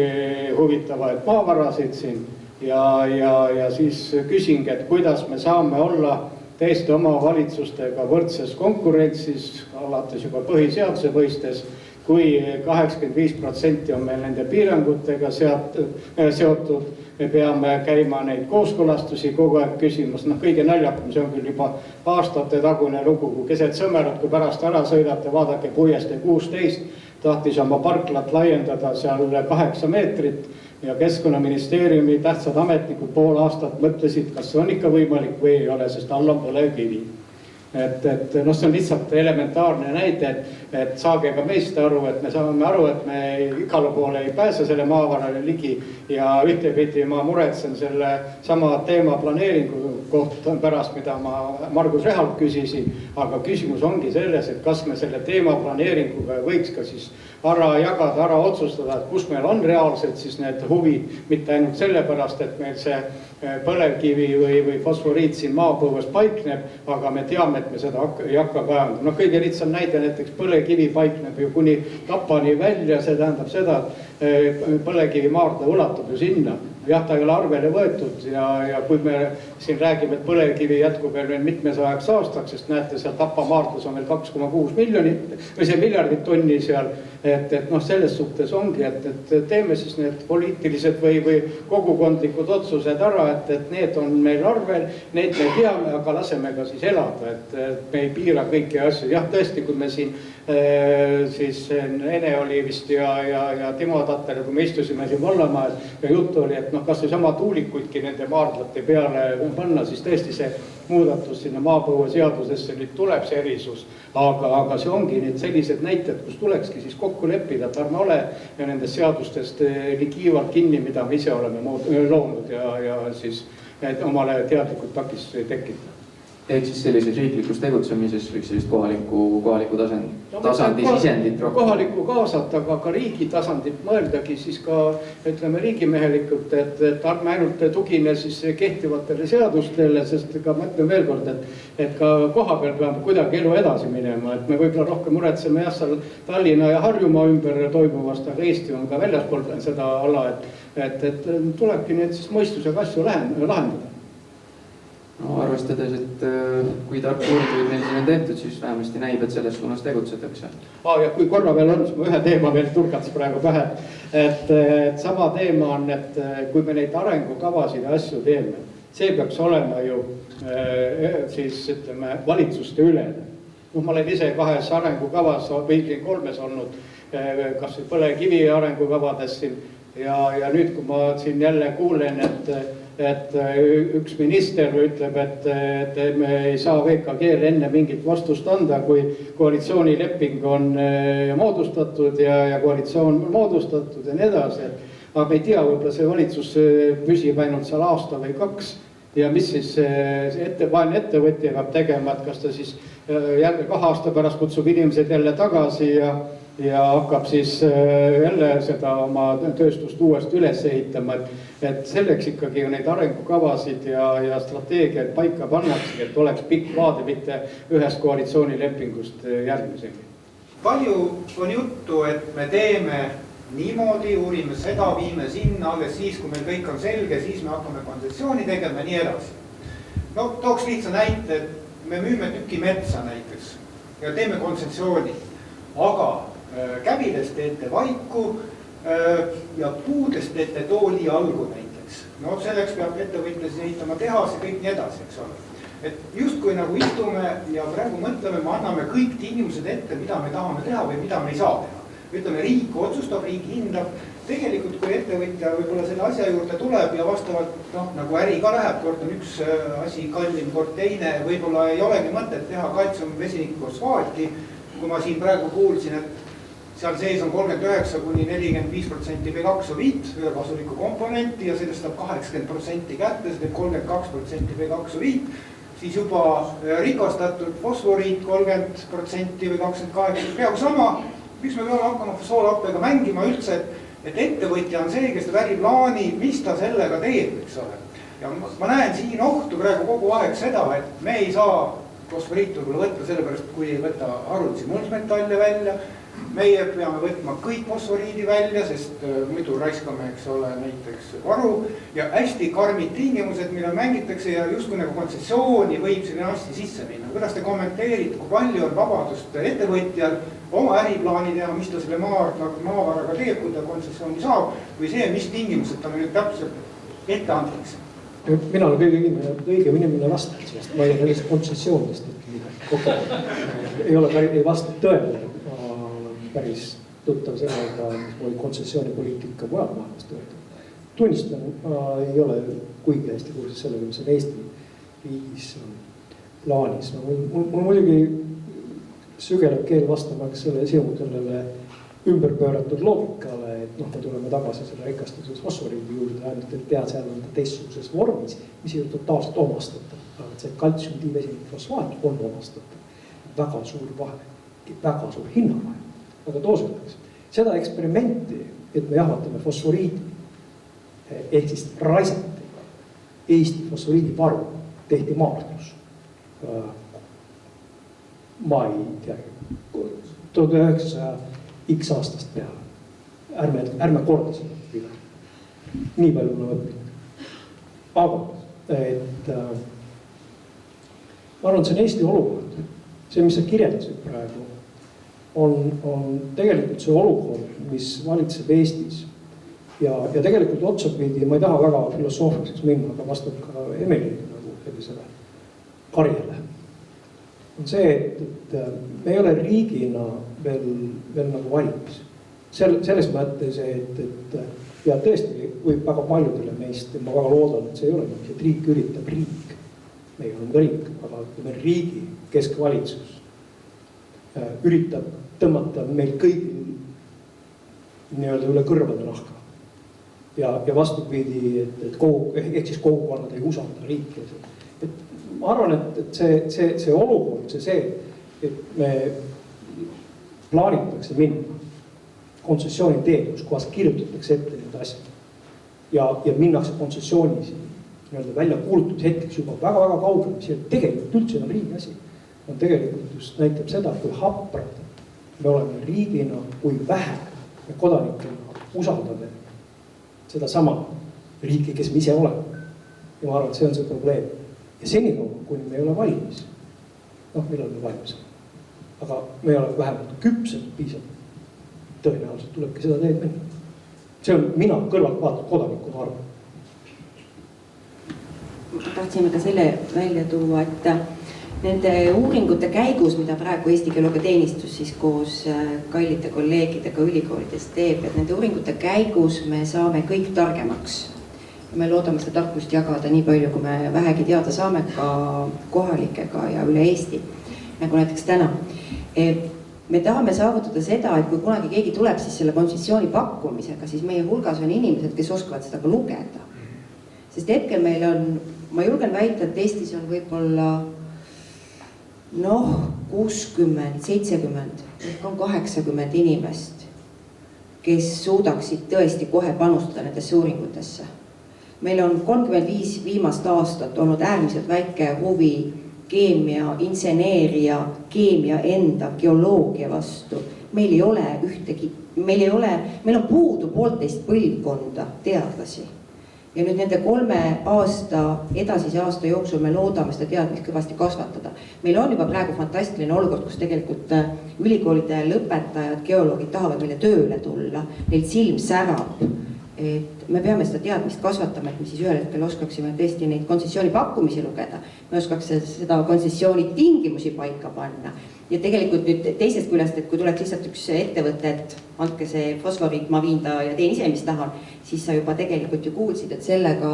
huvitavaid maavarasid siin ja siis küsingi, et kuidas me saame olla teiste omavalitsustega võrdses konkurentsis, alates juba põhiseaduse mõistes, kui 85% on meil nende piirangutega seotud, me peame käima neid kooskõlastusi kogu aeg küsimas, kõige naljakam, see on küll juba aastate tagune lugu, kui keset sõmerut, kui pärast ära sõidate, vaadake Puiestee 16, tahtis oma parklat laiendada seal 8 meetrit ja Keskkonnaministeeriumi tähtsad ametnikud pool aastat mõtlesid, kas see on ikka võimalik või ei ole, sest all on põlevkivi. See on lihtsalt elementaarne näide, et saage ka meist aru, et me saame aru, et me igale poole ei pääse selle maavarale ligi ja ühtepidi ma muretsen selle sama teema planeeringu kohta pärast, mida ma Margus Rehalt küsisin, aga küsimus ongi selles, et kas me selle teema planeeringuga võiks ka siis ära jagada, ära otsustada, et kus meil on reaalselt siis need huvid, mitte ainult sellepärast, et meil see põlevkivi või fosforiit siin maapõues paikneb, aga me teame, et me seda ei hakka kaevandama. Kõige lihtsam näide näiteks põlevkivi paikneb ju kuni Tapani välja, see tähendab seda, et põlevkivi maardla ulatub ju sinna. Jah, ta ei ole arvele võetud ja kui me siin räägime, et põlevkivi jätkub veel mitmesajaks aastaks, sest näete, seal Tapa maardlas on veel 2,6 miljardit tonni seal, et selles suhtes ongi, et teeme siis need poliitilised või kogukondlikud otsused ära, et need on meil arvel, need me teame, aga laseme ka siis elada, et me ei piira kõiki asju. Jah, tõesti, kui me siin siis Ene oli vist ja Timo Tatter, kui me istusime siin Vallamaal ja juttu oli, et kas või sama tuulikuidki nende maardlate peale panna, siis tõesti see muudatus sinna maapõueseadusesse nüüd tuleb see erisus, aga see ongi nüüd sellised näited, kus tulekski siis kokku leppida, et ärme ole nendest seadustest nii kiivalt kinni, mida me ise oleme loonud ja siis omale teadlikult takistusi tekitada. ehk siis sellises riiklikus tegutsemises võiks sellist kohaliku tasandi sisendit rohkem. Kohalikku kaasata, aga ka riigi tasandit mõeldagi siis ka, ütleme, riigimehelikult, et ärme ainult tugine siis kehtivatele seadustele, sest ka ma ütlen veel kord, et ka koha peal peab kuidagi elu edasi minema, et me võib-olla rohkem muretseme jah, seal Tallinna ja Harjumaa ümber toimuvast, aga Eesti on ka väljaspool seda ala, et tulebki need siis mõistusega asju lahendada. No, arvestades, et kui tark uuringuid meil siin on tehtud, siis vähemasti näib, et selles suunas tegutsetakse. Ja kui korra veel on, siis ma ühe teema veel turgats praegu pähe, et sama teema on, et kui me neid arengukavasid ja asju teeme, see peaks olema ju siis ütleme valitsuste ülene. Ma olen ise 2 arengukavas või 3 olnud, kas või põlevkivi arengukavades siin ja nüüd, kui ma siin jälle kuulen, et üks minister ütleb, et me ei saa VKG-le enne mingit vastust anda, kui koalitsioonileping on moodustatud ja koalitsioon on moodustatud ja nii edasi. Aga me ei tea, võib-olla see valitsus püsib ainult seal aasta või 2 ja mis siis vaene ettevõtja peab tegema, et kas ta siis jälle 2 aasta pärast kutsub inimesed jälle tagasi ja hakkab siis jälle seda oma tööstust uuesti üles ehitama, et selleks ikkagi neid arengukavasid ja strateegiaid paika pannakse, et oleks pikk vaade, mitte ühest koalitsioonilepingust järgmisegi. Palju on juttu, et me teeme niimoodi, uurime seda, viime sinna, alles siis, kui meil kõik on selge, siis me hakkame kontsessiooni tegema ja nii edasi. No tooks lihtsa näite, et me müüme tüki metsa näiteks ja teeme kontsessiooni, aga käbides teete vaiku ja puudest teete tooli algu näiteks. No selleks peab ettevõtja siis ehitama tehas ja kõik nii edasi, eks ole. Et just kui nagu istume ja praegu mõtleme, me anname kõik tingimused ette, mida me tahame teha või mida me ei saa teha. Ütleme, riik otsustab, riik hindab. Tegelikult, kui ettevõtja võib-olla selle asja juurde tuleb ja vastavalt nagu äri ka läheb, kord on üks asi kallim, kord teine, võib-olla ei olegi mõtet teha kaltsium vesinikfosfaati. Kui ma siin praegu kuulsin, et seal sees on 39–45% B2O5 üürkasulikku komponenti ja sellest saab 80% kätte, see teeb 32% B2O5, siis juba rikastatud fosforiit 30% või 28%, peaaegu sama. Miks me peame hakkama soolappega mängima üldse, et ettevõtja on see, kes teeb äriplaani, mis ta sellega teeb, eks ole. Ja ma näen siin ohtu praegu kogu aeg seda, et me ei saa fosforiit võib-olla võtta sellepärast, kui ei võta haruldisi muldmetalle välja. Meie peame võtma kõik fosforiidi välja, sest muidu raiskame, eks ole, näiteks varu ja hästi karmid tingimused, mille mängitakse ja justkui nagu kontsessiooni võib selline asja sisse minna. Kuidas te kommenteerite, kui palju on vabadust ettevõtjal oma äriplaani teha, mis ta selle maavaraga teeb, kui ta kontsessiooni saab või see, mis tingimused talle nüüd täpselt ette antakse? Mina olen õigem inimene vastanud sellest, ma ei ole sellist kontsessioonidest ei vasta tõele. Päris tuttav sellega, mis oli kontsessioonipoliitika mujal maailmas töötab. Tunnistan, ma ei ole kuigi hästi kursis sellega, mis on Eesti riigis plaanis. Mul muidugi sügeleb keel vastamaks sellele ümberpööratud loogikale, et me tuleme tagasi selle rikastuses fosforiidi juurde, ainult et tead, seal on teistsuguses vormis, mis ei ole totaalselt omastatav. Aga see kaltsium diivesinikfosfaat on omastatav. Väga suur vahe, väga suur hinnavahe. Aga toosutaks. Seda eksperimenti, et me jahvatame fosforiidi, ehk siis raisati Eesti fosforiidi varu, tehti Maardus. Ma ei tea, 1900 X aastast peale. Ärme korda seda üle. Nii palju on õppinud. Aga, ma arvan, see on Eesti olukord. See, mis sa kirjeldasid praegu, on tegelikult see olukord, mis valitseb Eestis ja tegelikult otsapidi, ma ei taha väga filosoofiliseks minna, aga vastab ka Emeli nagu sellisele karjale. On see, et me ei ole riigina veel nagu valmis. Selles mõttes, et ja tõesti võib väga paljudele meist, ma väga loodan, et see ei ole nii, et riik üritab riik. Meie oleme ka riik, aga riigi keskvalitsus üritab tõmmata meil kõigil nii-öelda üle kõrvade nahka. Ja vastupidi, et ehk siis kogukonnad ei usalda riiki. ma arvan, et see olukord, see, et me plaanitakse minna kontsessiooni teed, kus kohas kirjutatakse ette need asjad ja minnakse kontsessiooni nii-öelda välja kuulutatud hetkeks juba väga-väga kaugele, mis tegelikult üldse on riigi asi. On tegelikult just näitab seda, kui haprad me oleme riigina, kui vähe me kodanikena usaldame seda sama riiki, kes me ise oleme. Ja ma arvan, et see on see probleem. Ja senikaua, kuni me ei ole valmis, millal me valmis on. Aga me ei ole vähemalt küpsed piisavalt. Tõenäoliselt tulebki seda teed minna. See on mina kõrvalt vaatad kodanikuna arvan. Tahtsime ka selle välja tuua, et nende uuringute käigus, mida praegu Eesti Geoloogiateenistus siis koos kallite kolleegidega ülikoolides teeb, et nende uuringute käigus me saame kõik targemaks. Me loodame seda tarkust jagada nii palju, kui me vähegi teada saame ka kohalikega ja üle Eesti, nagu näiteks täna. Me tahame saavutada seda, et kui kunagi keegi tuleb siis selle kontsessiooni pakkumisega, siis meie hulgas on inimesed, kes oskavad seda ka lugeda. Sest hetkel meil on, ma julgen väita, et Eestis on võib-olla 60, 70, on 80 inimest, kes suudaksid tõesti kohe panustada nendesse uuringutesse. Meil on 35 viimast aastat olnud äärmiselt väike huvi keemia, inseneeria, keemia enda, geoloogia vastu. Meil on puudu 1,5 põlvkonda teadlasi. Ja nüüd nende 3 aasta, edasise aasta jooksul me loodame seda teadmist kõvasti kasvatada. Meil on juba praegu fantastiline olukord, kus tegelikult ülikoolide lõpetajad, geoloogid tahavad meile tööle tulla, neil silm särab. Et me peame seda teadmist kasvatama, et me siis ühel hetkel oskaksime tõesti neid kontsessiooni pakkumisi lugeda. Me oskaks seda kontsessiooni tingimusi paika panna. Ja tegelikult nüüd teisest küljest, et kui tuleks lihtsalt üks ettevõte, et andke see fosforiit, ma viin ta ja teen ise, mis tahan, siis sa juba tegelikult ju kuulsid, et sellega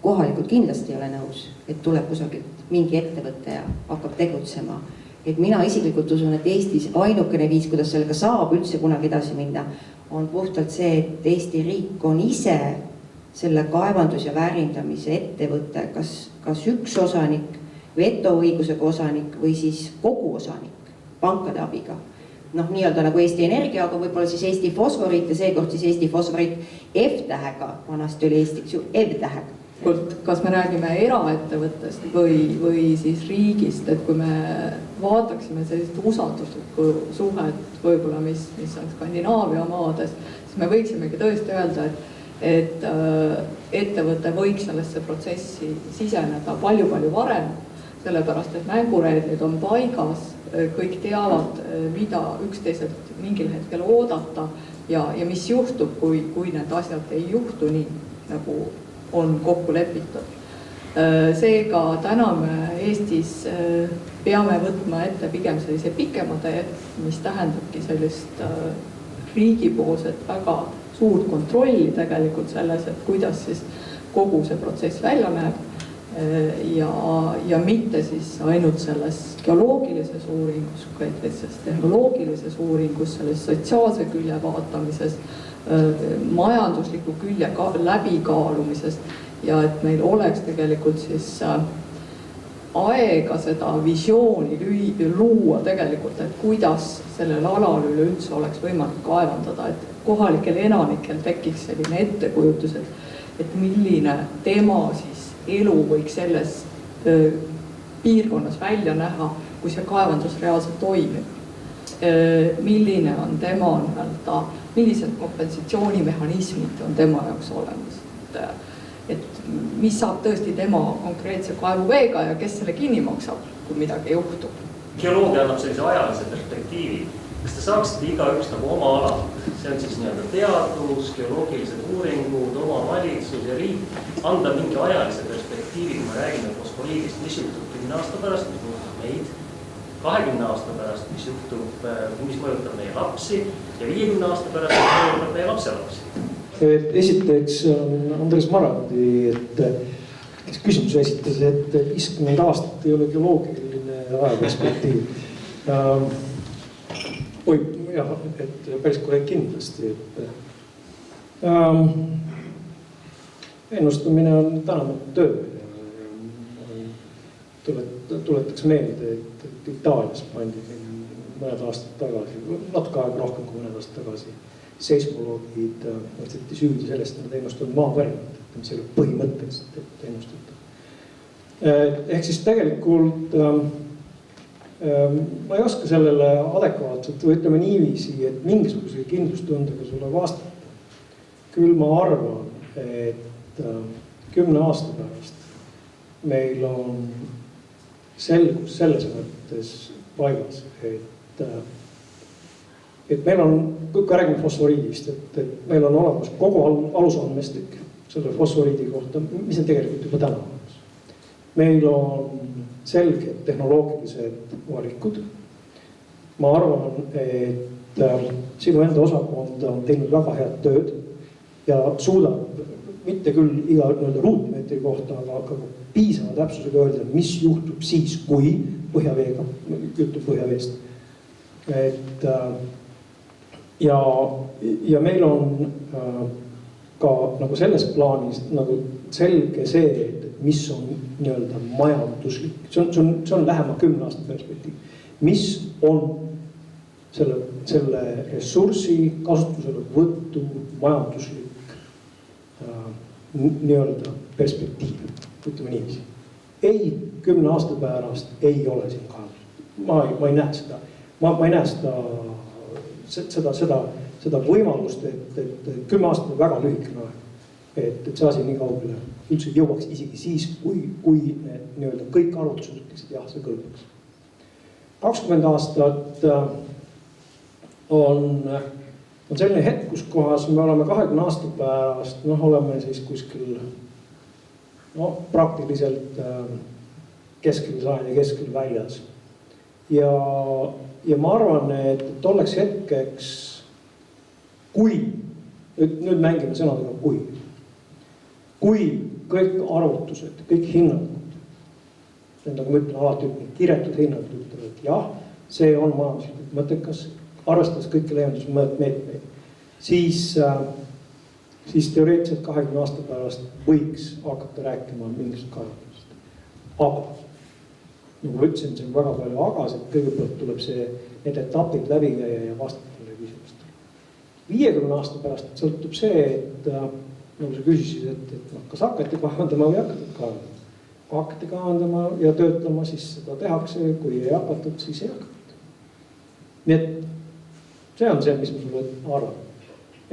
kohalikud kindlasti ei ole nõus, et tuleb kusagilt mingi ettevõte ja hakkab tegutsema. Et mina isiklikult usun, et Eestis ainukene viis, kuidas sellega saab üldse kunagi edasi minna, on puhtalt see, et Eesti riik on ise selle kaevandus- ja väärindamise ettevõte, kas üks osanik, vetoõigusega osanik või siis kogu osanik pankade abiga. Nii-öelda nagu Eesti Energia, aga võib-olla siis Eesti Fosforiit ja seekord siis Eesti Fosforiit F-tähega, vanasti oli Eestiks ju F-tähega. Kas me räägime eraettevõttest või siis riigist, et kui me vaataksime sellist usalduslikku suhet võib-olla, mis on Skandinaavia maades, siis me võiksimegi tõesti öelda, et ettevõte võiks sellesse protsessi siseneda palju-palju varem, sellepärast et mängureeglid on paigas, kõik teavad, mida üksteiselt mingil hetkel oodata ja mis juhtub, kui need asjad ei juhtu nii, nagu on kokku lepitud. Seega täna me Eestis peame võtma ette pigem sellise pikema tee, mis tähendabki sellist riigipoolset väga suurt kontrolli tegelikult selles, et kuidas siis kogu see protsess välja näeb ja mitte siis ainult selles geoloogilises uuringus, vaid selles tehnoloogilises uuringus, selles sotsiaalse külje vaatamises, majandusliku külje läbikaalumisest ja et meil oleks tegelikult siis aega seda visiooni luua tegelikult, et kuidas sellel alal üleüldse oleks võimalik kaevandada, et kohalikel enanikel tekiks selline ettekujutus, et milline tema siis elu võiks selles piirkonnas välja näha, kui see kaevandus reaalselt toimib. Milline on tema millised kompensatsioonimehhanismid on tema jaoks olemas, et mis saab tõesti tema konkreetse kaevuveega ja kes selle kinni maksab, kui midagi juhtub. Geoloogia annab sellise ajalise perspektiivi. Kas te saaksite igaüks nagu oma ala, see on siis nii-öelda teadus, geoloogilised uuringud, oma valitsus ja riik, anda mingi ajalise perspektiivi, kui me räägime fosforiidist, mis juhtub 10 aasta pärast, mis muutub meid, 20 aasta pärast, mis mõjutab meie lapsi ja 50 aasta pärast, mis mõjutab meie lapselapsi. Esiteks on Andres Marandi, kes küsimuse esitas, et 50 aastat ei ole geoloogiline ajaperspektiiv. Jah, et päris korrekt kindlasti. Ennustamine on tänane töö. tuletaks meelde, et Itaalias pandi mõned aastad tagasi, natuke aega rohkem kui mõned aastad tagasi, seismoloogid võtseti süüdi sellest, et nad ennustavad maapõrget, mis ei ole põhimõtteliselt ennustatav. Ehk siis tegelikult ma ei oska sellele adekvaatselt või ütleme niiviisi, et mingisuguse kindlustundega sulle vastata. Küll ma arvan, et 10 aasta pärast meil on selgus selles mõttes paigas, et meil on, kui räägime fosforiidist, et meil on olemas kogu alusandmestik selle fosforiidi kohta, mis on tegelikult juba täna olemas. Meil on selged tehnoloogilised valikud. Ma arvan, et sinu enda osakond on teinud väga head tööd ja suudab mitte küll iga ruutmeetri kohta, aga piisava täpsusega öelda, mis juhtub siis, kui põhjaveega, juhtub põhjaveest. Ja meil on ka nagu selles plaanis nagu selge see, et mis on nii-öelda majanduslik, see on lähema 10 aasta perspektiiv, mis on selle ressursi kasutusele võttu majanduslik nii-öelda perspektiiv, ütleme niiviisi. Ei, 10 aasta pärast ei ole siin kaevust. Ma ei näe seda. Ma ei näe seda võimalust, et 10 aastat on väga lühikene aeg. Et see asi nii kaugele üldse jõuaks isegi siis, kui nii-öelda kõik arvutused ütleksid, jah, see kõlbaks. 20 aastat on selline hetk, kus kohas me oleme 20 aasta pärast, oleme siis kuskil praktiliselt keskel sajandi keskel väljas. Ja ma arvan, et tolleks hetkeks, kui, nüüd mängime sõnadega kui kõik arvutused, kõik hinnangud, nagu ma ütlen alati, kirjatud hinnangud ütlevad, et jah, see on majanduslikult mõttekas, arvestades kõiki leevendusmeetmeid, siis teoreetiliselt 20 aasta pärast võiks hakata rääkima mingisugust kaevandusest. Aga, nagu ma ütlesin, see on väga palju agas, et kõigepealt tuleb need etapid läbi käia ja vastata neile küsimustele. 50 aasta pärast sõltub see, et nagu sa küsisid, et kas hakati kaevandama või hakati kaevandama. Kui hakati kaevandama ja töötlema, siis seda tehakse, kui ei hakatud, siis ei hakatud. Nii et see on see, mis ma sulle arvan.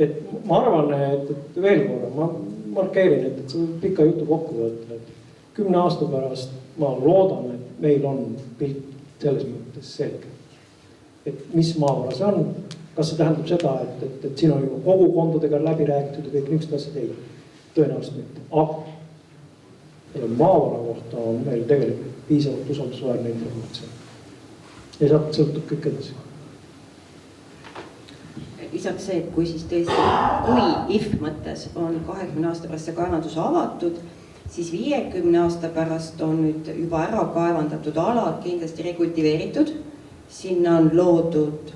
Et ma arvan, et veel korra, ma markeerin, et see pika jutu kokku võtta, et 10 aasta pärast ma loodan, et meil on pilt selles mõttes selge. Et mis maavara see on, kas see tähendab seda, et siin on juba kogukondadega läbi räägitud ja kõik niisugused asjad ei, tõenäoliselt mitte. Aga selle maavara kohta on meil tegelikult piisavalt usaldusväärne informatsioon. Ja sealt sõltub kõik edasi. Lisaks see, et kui siis tõesti, kui if mõttes on 20 aasta pärast see kaevandus avatud, siis 50 aasta pärast on nüüd juba ära kaevandatud alad kindlasti rekultiveeritud. Sinna on loodud,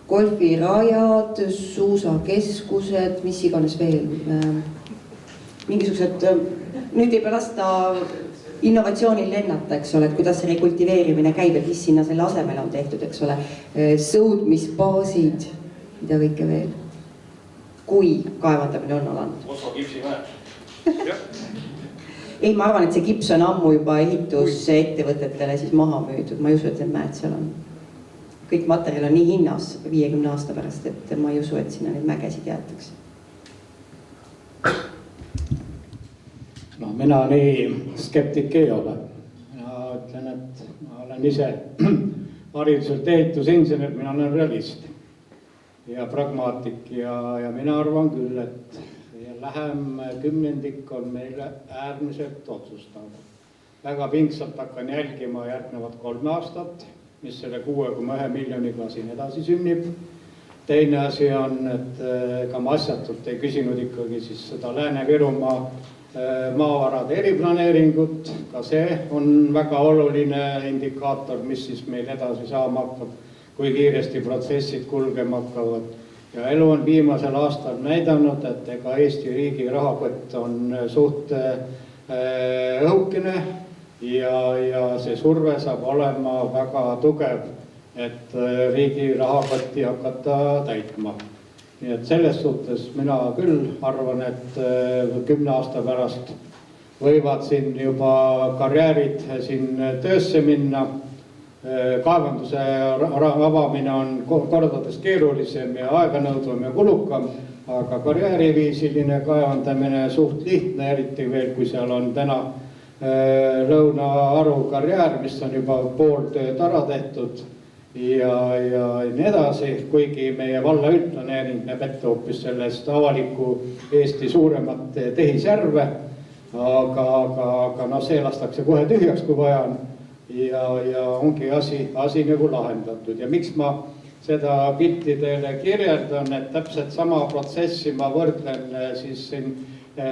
golfirajad, suusakeskused, mis iganes veel. Mingisugused, nüüd ei pea lasta innovatsioonil lennata, eks ole, et kuidas see rekultiveerimine käib, et mis sinna selle asemel on tehtud, eks ole, sõudmisbaasid, mida kõike veel, kui kaevandamine on alanud. Osva kipsimäe. Ei, ma arvan, et see kips on ammu juba ehitusettevõtetele siis maha müüdud, ma ei usu, et need mäed seal on. Kõik materjal on nii hinnas 50 aasta pärast, et ma ei usu, et sinna neid mägesid jäetakse. No mina nii skeptik ei ole. Mina ütlen, et ma olen ise hariduselt ehitusinsener, mina olen realist ja pragmaatik ja mina arvan küll, et lähem kümnendik on meile äärmiselt otsustav. Väga pingsalt hakkan jälgima järgnevad 3 aastat, mis selle 6,1 miljoniga siin edasi sünnib. Teine asi on, et ega ma asjatult ei küsinud ikkagi siis seda Lääne-Virumaa maavarade eriplaneeringut, ka see on väga oluline indikaator, mis siis meil edasi saama hakkab, kui kiiresti protsessid kulgema hakkavad. Ja elu on viimasel aastal näidanud, et ega Eesti riigi rahakott on suht õhukene ja see surve saab olema väga tugev, et riigi rahakotti hakata täitma. Nii et selles suhtes mina küll arvan, et 10 aasta pärast võivad siin juba karjäärid siin töösse minna. Kaevanduse avamine on kordades keerulisem ja aeganõudvam ja kulukam, aga karjääriviisiline kaevandamine suht lihtne, eriti veel, kui seal on täna Lõuna-Aru karjäär, mis on juba pool tööd ära tehtud ja nii edasi, kuigi meie valla üldplaneering näeb ette hoopis sellest avaliku Eesti suuremat tehisjärve, aga no see lastakse kohe tühjaks, kui vaja on. Ja ongi asi nagu lahendatud ja miks ma seda pilti teile kirjeldan, et täpselt sama protsessi ma võrdlen siis siin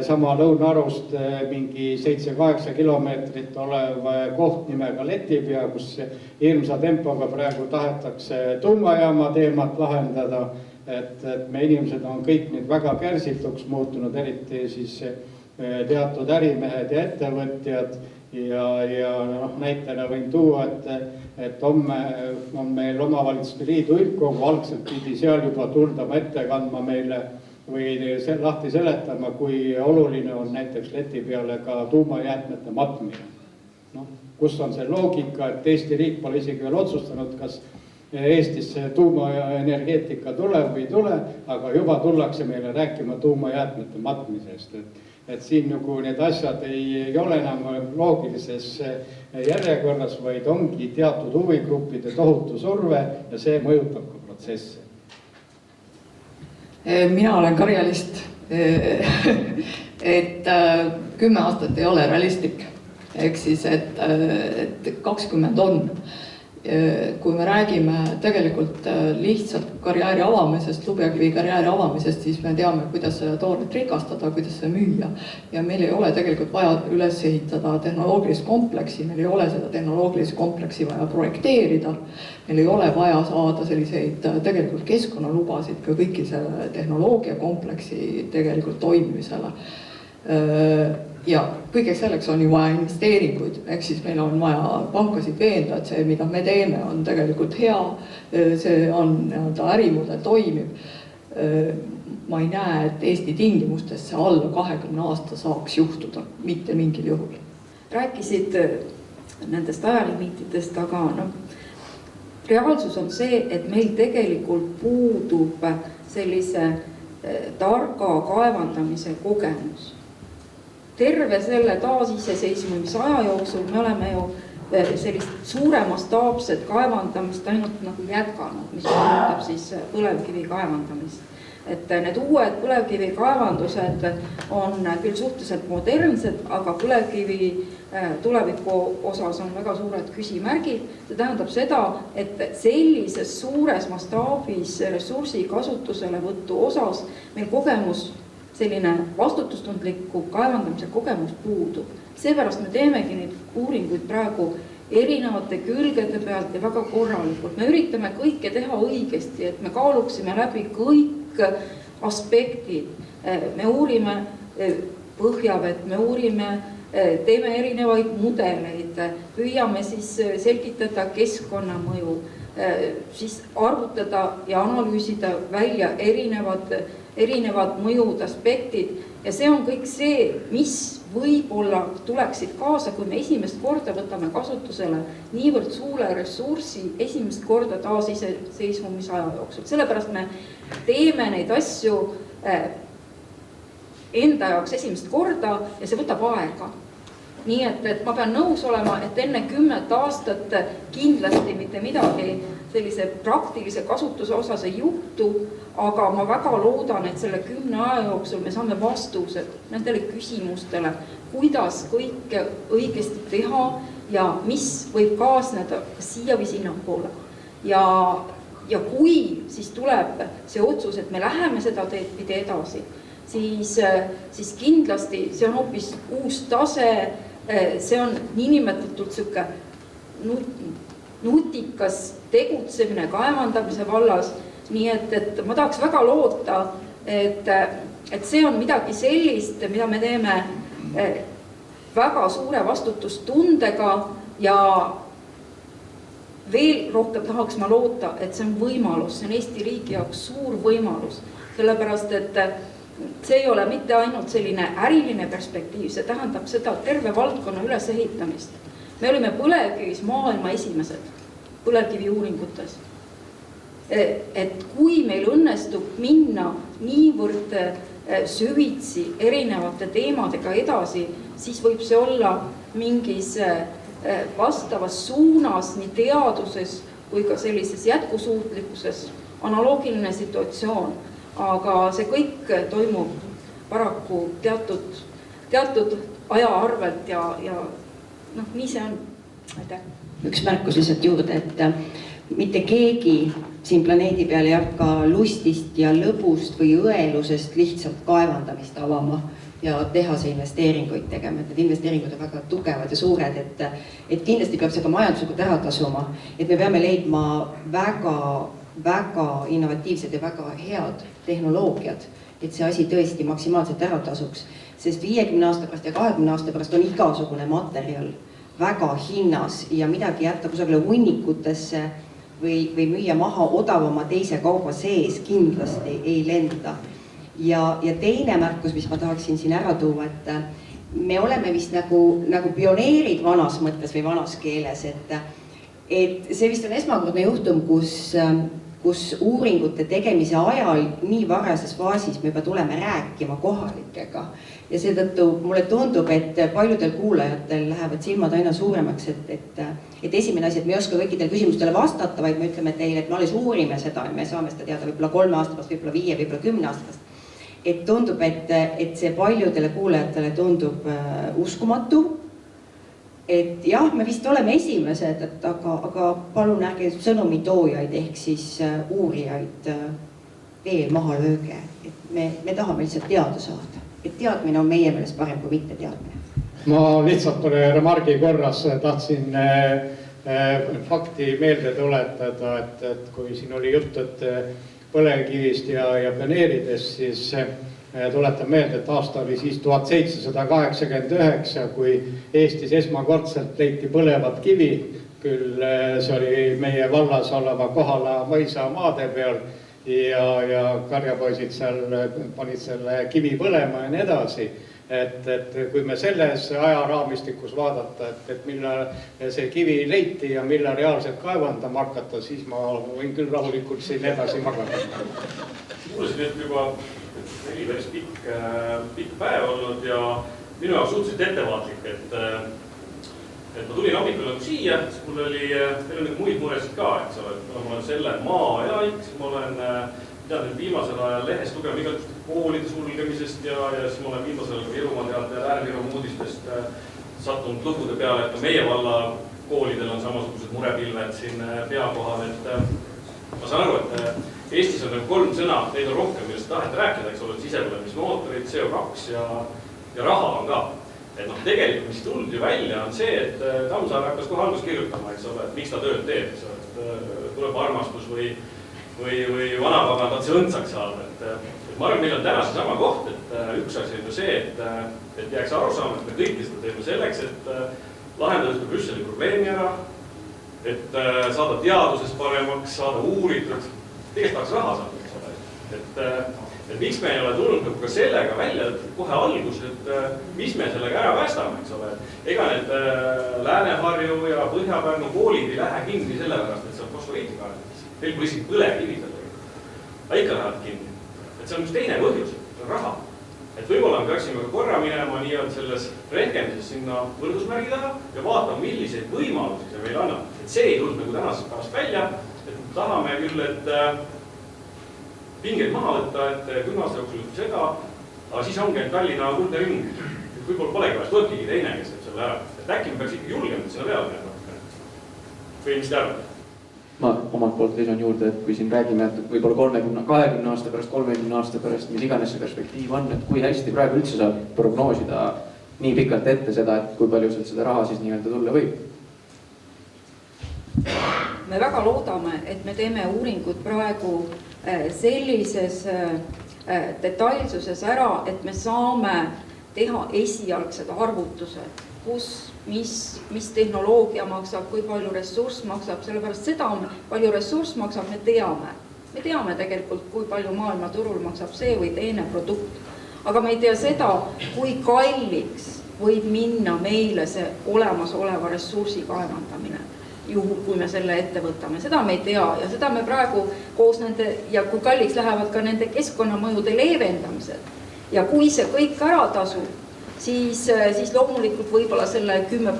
sama Lõuna-Arust mingi 7-8 kilomeetrit olev koht nimega Letipea, kus hirmsa tempoga praegu tahetakse tuumajaama teemat lahendada, et me inimesed on kõik nüüd väga kärsituks muutunud, eriti siis teatud ärimehed ja ettevõtjad. Ja näitena võin tuua, et homme on meil omavalitsuste liidu üldkogu, algselt pidi seal juba tuldama ette kandma meile või lahti seletama, kui oluline on näiteks Letipeale ka tuumajäätmete matmine. Kus on see loogika, et Eesti riik pole isegi veel otsustanud, kas Eestisse tuumaenergeetika tuleb või ei tule, aga juba tullakse meile rääkima tuumajäätmete matmisest. Et siin nagu need asjad ei ole enam loogilises järjekorras, vaid ongi teatud huvigruppide tohutu surve ja see mõjutab ka protsessi. Mina olen ka realist, et 10 aastat ei ole realistlik, ehk siis, et 20 on. Kui me räägime tegelikult lihtsalt karjääri avamisest, Lubjakivi karjääri avamisest, siis me teame, kuidas seda tooret rikastada, kuidas seda müüa. Ja meil ei ole tegelikult vaja üles ehitada tehnoloogilist kompleksi, meil ei ole seda tehnoloogilist kompleksi vaja projekteerida. Meil ei ole vaja saada selliseid tegelikult keskkonnalubasid ka kõiki selle tehnoloogia kompleksi tegelikult toimimisele. Ja kõigeks selleks on ju vaja investeeringuid, ehk siis meil on vaja pankasid veenda, et see, mida me teeme, on tegelikult hea, see on ärimudel toimib. Ma ei näe, et Eesti tingimustesse alla 20 aasta saaks juhtuda, mitte mingil juhul. Rääkisid nendest ajalimiitidest, aga reaalsus on see, et meil tegelikult puudub sellise targa kaevandamise kogemus. Terve selle taasiseseisvumise aja jooksul me oleme ju sellist suuremastaapset kaevandamist ainult nagu jätkanud, mis puudutab siis põlevkivi kaevandamist. Et need uued põlevkivi kaevandused on küll suhteliselt modernsed, aga põlevkivi tuleviku osas on väga suured küsimärgid. See tähendab seda, et sellises suures mastaabis ressursi kasutuselevõtu osas meil kogemus, selline vastutustundliku kaevandamise kogemus puudub. Seepärast me teemegi neid uuringuid praegu erinevate külgede pealt ja väga korralikult. Me üritame kõike teha õigesti, et me kaaluksime läbi kõik aspektid. Me uurime põhjavett, me uurime, teeme erinevaid mudeleid, püüame siis selgitada keskkonnamõju, siis arvutada ja analüüsida välja erinevad mõjud, aspektid ja see on kõik see, mis võib-olla tuleksid kaasa, kui me esimest korda võtame kasutusele niivõrd suure ressursi esimest korda taasiseseisvumise aja jooksul. Sellepärast me teeme neid asju enda jaoks esimest korda ja see võtab aega. Nii et ma pean nõus olema, et enne 10 aastat kindlasti mitte midagi sellise praktilise kasutuse osas ei juhtu, aga ma väga loodan, et selle 10 aja jooksul me saame vastused nendele küsimustele, kuidas kõike õigesti teha ja mis võib kaasneda siia või sinnapoole. Ja kui siis tuleb see otsus, et me läheme seda teed pidi edasi, siis kindlasti see on hoopis uus tase, see on niinimetatult selline nutikas tegutsemine kaevandamise vallas, nii et ma tahaks väga loota, et see on midagi sellist, mida me teeme väga suure vastutustundega ja veel rohkem tahaks ma loota, et see on võimalus, see on Eesti riigi jaoks suur võimalus, sellepärast et see ei ole mitte ainult selline äriline perspektiiv, see tähendab seda terve valdkonna ülesehitamist. Me olime põlevkivis maailma esimesed põlevkivi uuringutes. Et kui meil õnnestub minna niivõrd süvitsi erinevate teemadega edasi, siis võib see olla mingis vastavas suunas nii teaduses kui ka sellises jätkusuutlikkuses analoogiline situatsioon. Aga see kõik toimub paraku teatud aja arvelt ja nii see on. Aitäh. Üks märkus lihtsalt juurde, et mitte keegi siin planeedi peal ei hakka lustist ja lõbust või õelusest lihtsalt kaevandamist avama ja tehase investeeringuid tegema, et need investeeringud on väga tugevad ja suured, et kindlasti peab see ka majanduslikult ära tasuma, et me peame leidma väga innovatiivsed ja väga head tehnoloogiad, et see asi tõesti maksimaalselt ära tasuks, sest 50 aasta pärast ja 20 aasta pärast on igasugune materjal väga hinnas ja midagi jätta kusagile hunnikutesse või müüa maha odavama teise kauba sees kindlasti ei lenda. Ja teine märkus, mis ma tahaksin siin ära tuua, et me oleme vist nagu pioneerid vanas mõttes või vanas keeles, et see vist on esmakordne juhtum, kus uuringute tegemise ajal nii varases faasis me juba tuleme rääkima kohalikega. Ja seetõttu mulle tundub, et paljudel kuulajatel lähevad silmad aina suuremaks, et esimene asi, et me ei oska kõikidele küsimustele vastata, vaid me ütleme teile, et me alles uurime seda ja me saame seda teada võib-olla 3 aasta pärast, võib-olla 5, võib-olla 10 aasta pärast. Et tundub, et see paljudele kuulajatele tundub uskumatu. Et jah, me vist oleme esimesed, aga palun ärge sõnumi toojaid ehk siis uurijaid veel maha lööge. Et me tahame lihtsalt teada saada. Et teadmine on meie meelest parem kui mitte teadmine. Ma lihtsalt remargi korras tahtsin fakti meelde tuletada, et kui siin oli jutt, et põlevkivist ja pioneeridest, siis tuletan meelde, et aasta oli siis 1789, kui Eestis esmakordselt leiti põlevat kivi, küll see oli meie vallas oleva Kohala mõisa maade peal ja karjapoisid seal panid selle kivi põlema ja nii edasi. Et kui me selles ajaraamistikus vaadata, et millal see kivi leiti ja millal reaalselt kaevandama hakata, siis ma võin küll rahulikult siin edasi magada. Kuulasin nüüd juba neli päris pikk päev olnud ja minu jaoks suhteliselt ettevaatlik, et ma tulin hommikul nagu siia, siis mul oli muid muresid ka, et ma olen selle maa elanik, ma olen pidanud viimasel ajal lehest lugema igasugust koolide sulgemisest ja siis ma olen viimasel ajal Virumaa teate ja Lääne-Virumaa uudistest sattunud lugude peale, et meie valla koolidel on samasugused murepilved siin pea kohal, et ma saan aru, et Eestis on 3 sõna, neid on rohkem, millest tahete rääkida, eks ole, sisepõlemismootorid, CO2 ja raha on ka. Et tegelikult, mis tulnud ju välja, on see, et Tammsaar hakkas kohe algus kirjutama, eks ole, et miks ta tööd teeb, eks ole, et tuleb armastus või vanapagad otse õndsaks saada. Et ma arvan, meil on täna see sama koht, et üks asi on ju see, et jääks aru saama, et me kõike seda teeme selleks, et lahendada seda Brüsseli probleemi ära, et saada teadusest paremaks, saada uuritud. Tegelikult tahaks raha saada, eks ole. Et miks me ei ole tulnud ka sellega välja kohe algus, et mis me sellega ära päästame, eks ole. Ega need Lääne-Harju ja Põhja-Pärnu koolid ei lähe kinni sellepärast, et see on fosforiiti kaevatakse. Teil pole isegi põlevkivi sellega. Aga ikka lähevad kinni. Et see on üks teine põhjus, see on raha. Et võib-olla me peaksime korra minema nii-öelda selles rehkendises sinna võrdusmärgi taha ja vaatama, milliseid võimalusi see meil annab. Et see ei tulnud nagu tänasest päevast välja, et tahame küll, et pingeid maha võtta, et 10 aasta jooksul juhtu seda, aga siis ongi Tallinna kuldne ring. Võib-olla polegi vaja, tulebki teine, kes teeb selle ära. Et äkki me peaks ikka julgemalt sinna peale minema. Või mis te arvate? Ma omalt poolt lisan juurde, et kui siin räägime, et võib-olla 20 aasta pärast, 30 aasta pärast, mis iganes see perspektiiv on, et kui hästi praegu üldse saab prognoosida nii pikalt ette seda, et kui palju sealt seda raha siis nii-öelda tulla võib. Me väga loodame, et me teeme uuringud praegu sellises detailsuses ära, et me saame teha esialgsed arvutused, kus, mis tehnoloogia maksab, kui palju ressurss maksab, sellepärast seda, palju ressurss maksab, me teame. Me teame tegelikult, kui palju maailmaturul maksab see või teine produkt. Aga me ei tea seda, kui kalliks võib minna meile see olemasoleva ressursi kaevandamine, juhul kui me selle ette võtame. Seda me ei tea ja seda me praegu koos nende, ja kui kalliks lähevad ka nende keskkonnamõjude leevendamised. Ja kui see kõik ära tasub, siis loomulikult võib-olla selle 10+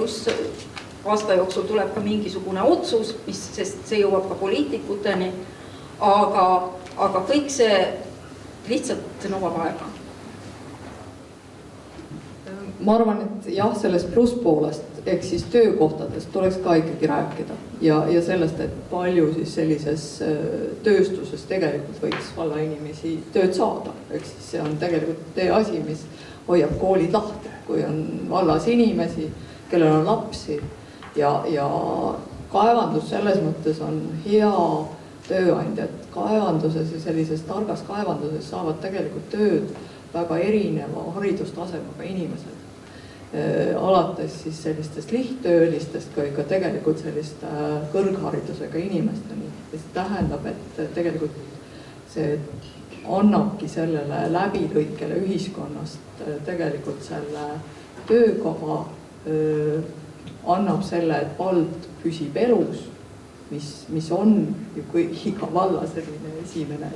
aasta jooksul tuleb ka mingisugune otsus, sest see jõuab ka poliitikuteni, aga kõik see lihtsalt nõuab aega. Ma arvan, et jah, sellest plusspoolest, ehk siis töökohtadest tuleks ka ikkagi rääkida ja sellest, et palju siis sellises tööstuses tegelikult võiks valla inimesi tööd saada. Ehk siis see on tegelikult asi, mis hoiab koolid lahti, kui on vallas inimesi, kellel on lapsi ja kaevandus selles mõttes on hea tööandja, et kaevanduses ja sellises targas kaevanduses saavad tegelikult tööd väga erineva haridustasemega inimesed. Alates siis sellistest lihttöölistest kui ka tegelikult selliste kõrgharidusega inimesteni. See tähendab, et tegelikult see annabki sellele läbilõikele ühiskonnast tegelikult selle töökoha, annab selle, et vald püsib elus, mis on ju iga valla selline esimene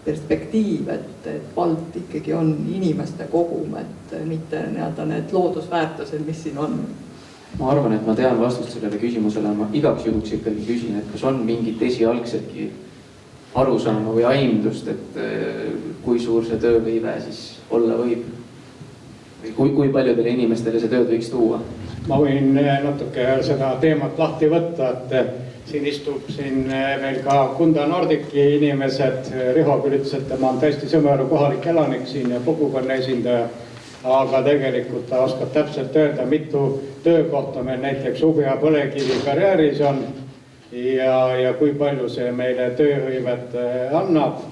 perspektiiv, et vald ikkagi on inimeste kogum, et mitte need loodusväärtused, mis siin on. Ma arvan, et ma tean vastust sellele küsimusele, ma igaks juhuks ikkagi küsin, et kas on mingit esialgsetki arusaama või aimdust, et kui suur see töövõive siis olla võib? Või kui paljudele inimestele see tööd võiks tuua? Ma võin natuke seda teemat lahti võtta, et siin istub meil ka Kunda Nordic'i inimesed. Riho küll ütles, et tema on täiesti Sõmeru kohalik elanik siin ja kogukonna esindaja, aga tegelikult ta oskab täpselt öelda, mitu töökohta meil näiteks Ubja põlevkivi karjääris on ja kui palju see meile tööhõivet annab.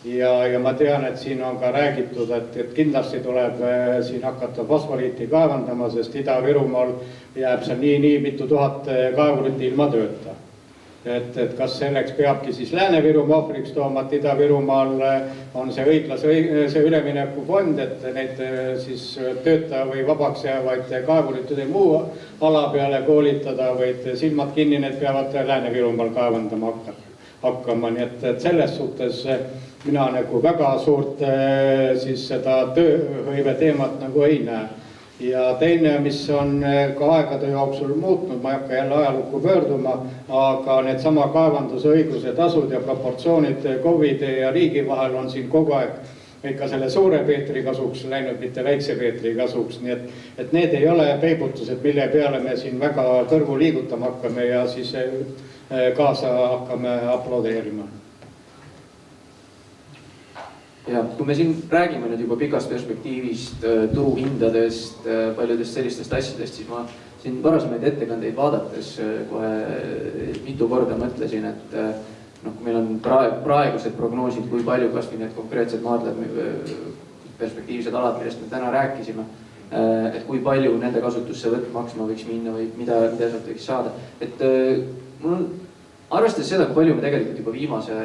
Ja ma tean, et siin on ka räägitud, et kindlasti tuleb siin hakata fosforiiti kaevandama, sest Ida-Virumaal jääb seal nii mitu tuhat kaevurit ilma tööta. Et kas selleks peabki siis Lääne-Virumaa ohvriks tooma, et Ida-Virumaal on see õiglase ülemineku fond, et neid siis tööta või vabaks jäävaid kaevurid muu ala peale koolitada, vaid silmad kinni, need peavad Lääne-Virumaal kaevandama hakkama. Nii et selles suhtes mina nagu väga suurt siis seda tööhõive teemat nagu ei näe. Ja teine, mis on ka aegade jooksul muutnud, ma ei hakka jälle ajalukku pöörduma, aga need sama kaevanduse õiguse tasud ja proportsioonid COVID ja riigi vahel on siin kogu aeg ikka selle suure Peetri kasuks läinud, mitte väikse Peetri kasuks. Nii et need ei ole peibutused, mille peale me siin väga kõrvu liigutama hakkame ja siis kaasa hakkame aplodeerima. Ja kui me siin räägime nüüd juba pikast perspektiivist, turuhindadest, paljudest sellistest asjadest, siis ma siin varasemaid ettekandeid vaadates kohe mitu korda mõtlesin, et kui meil on praegused prognoosid, kui palju kas või need konkreetsed maadled perspektiivsed alad, millest me täna rääkisime, et kui palju nende kasutusse maksma võiks minna või mida sealt võiks saada. Et mul arvestades seda, kui palju me tegelikult juba viimase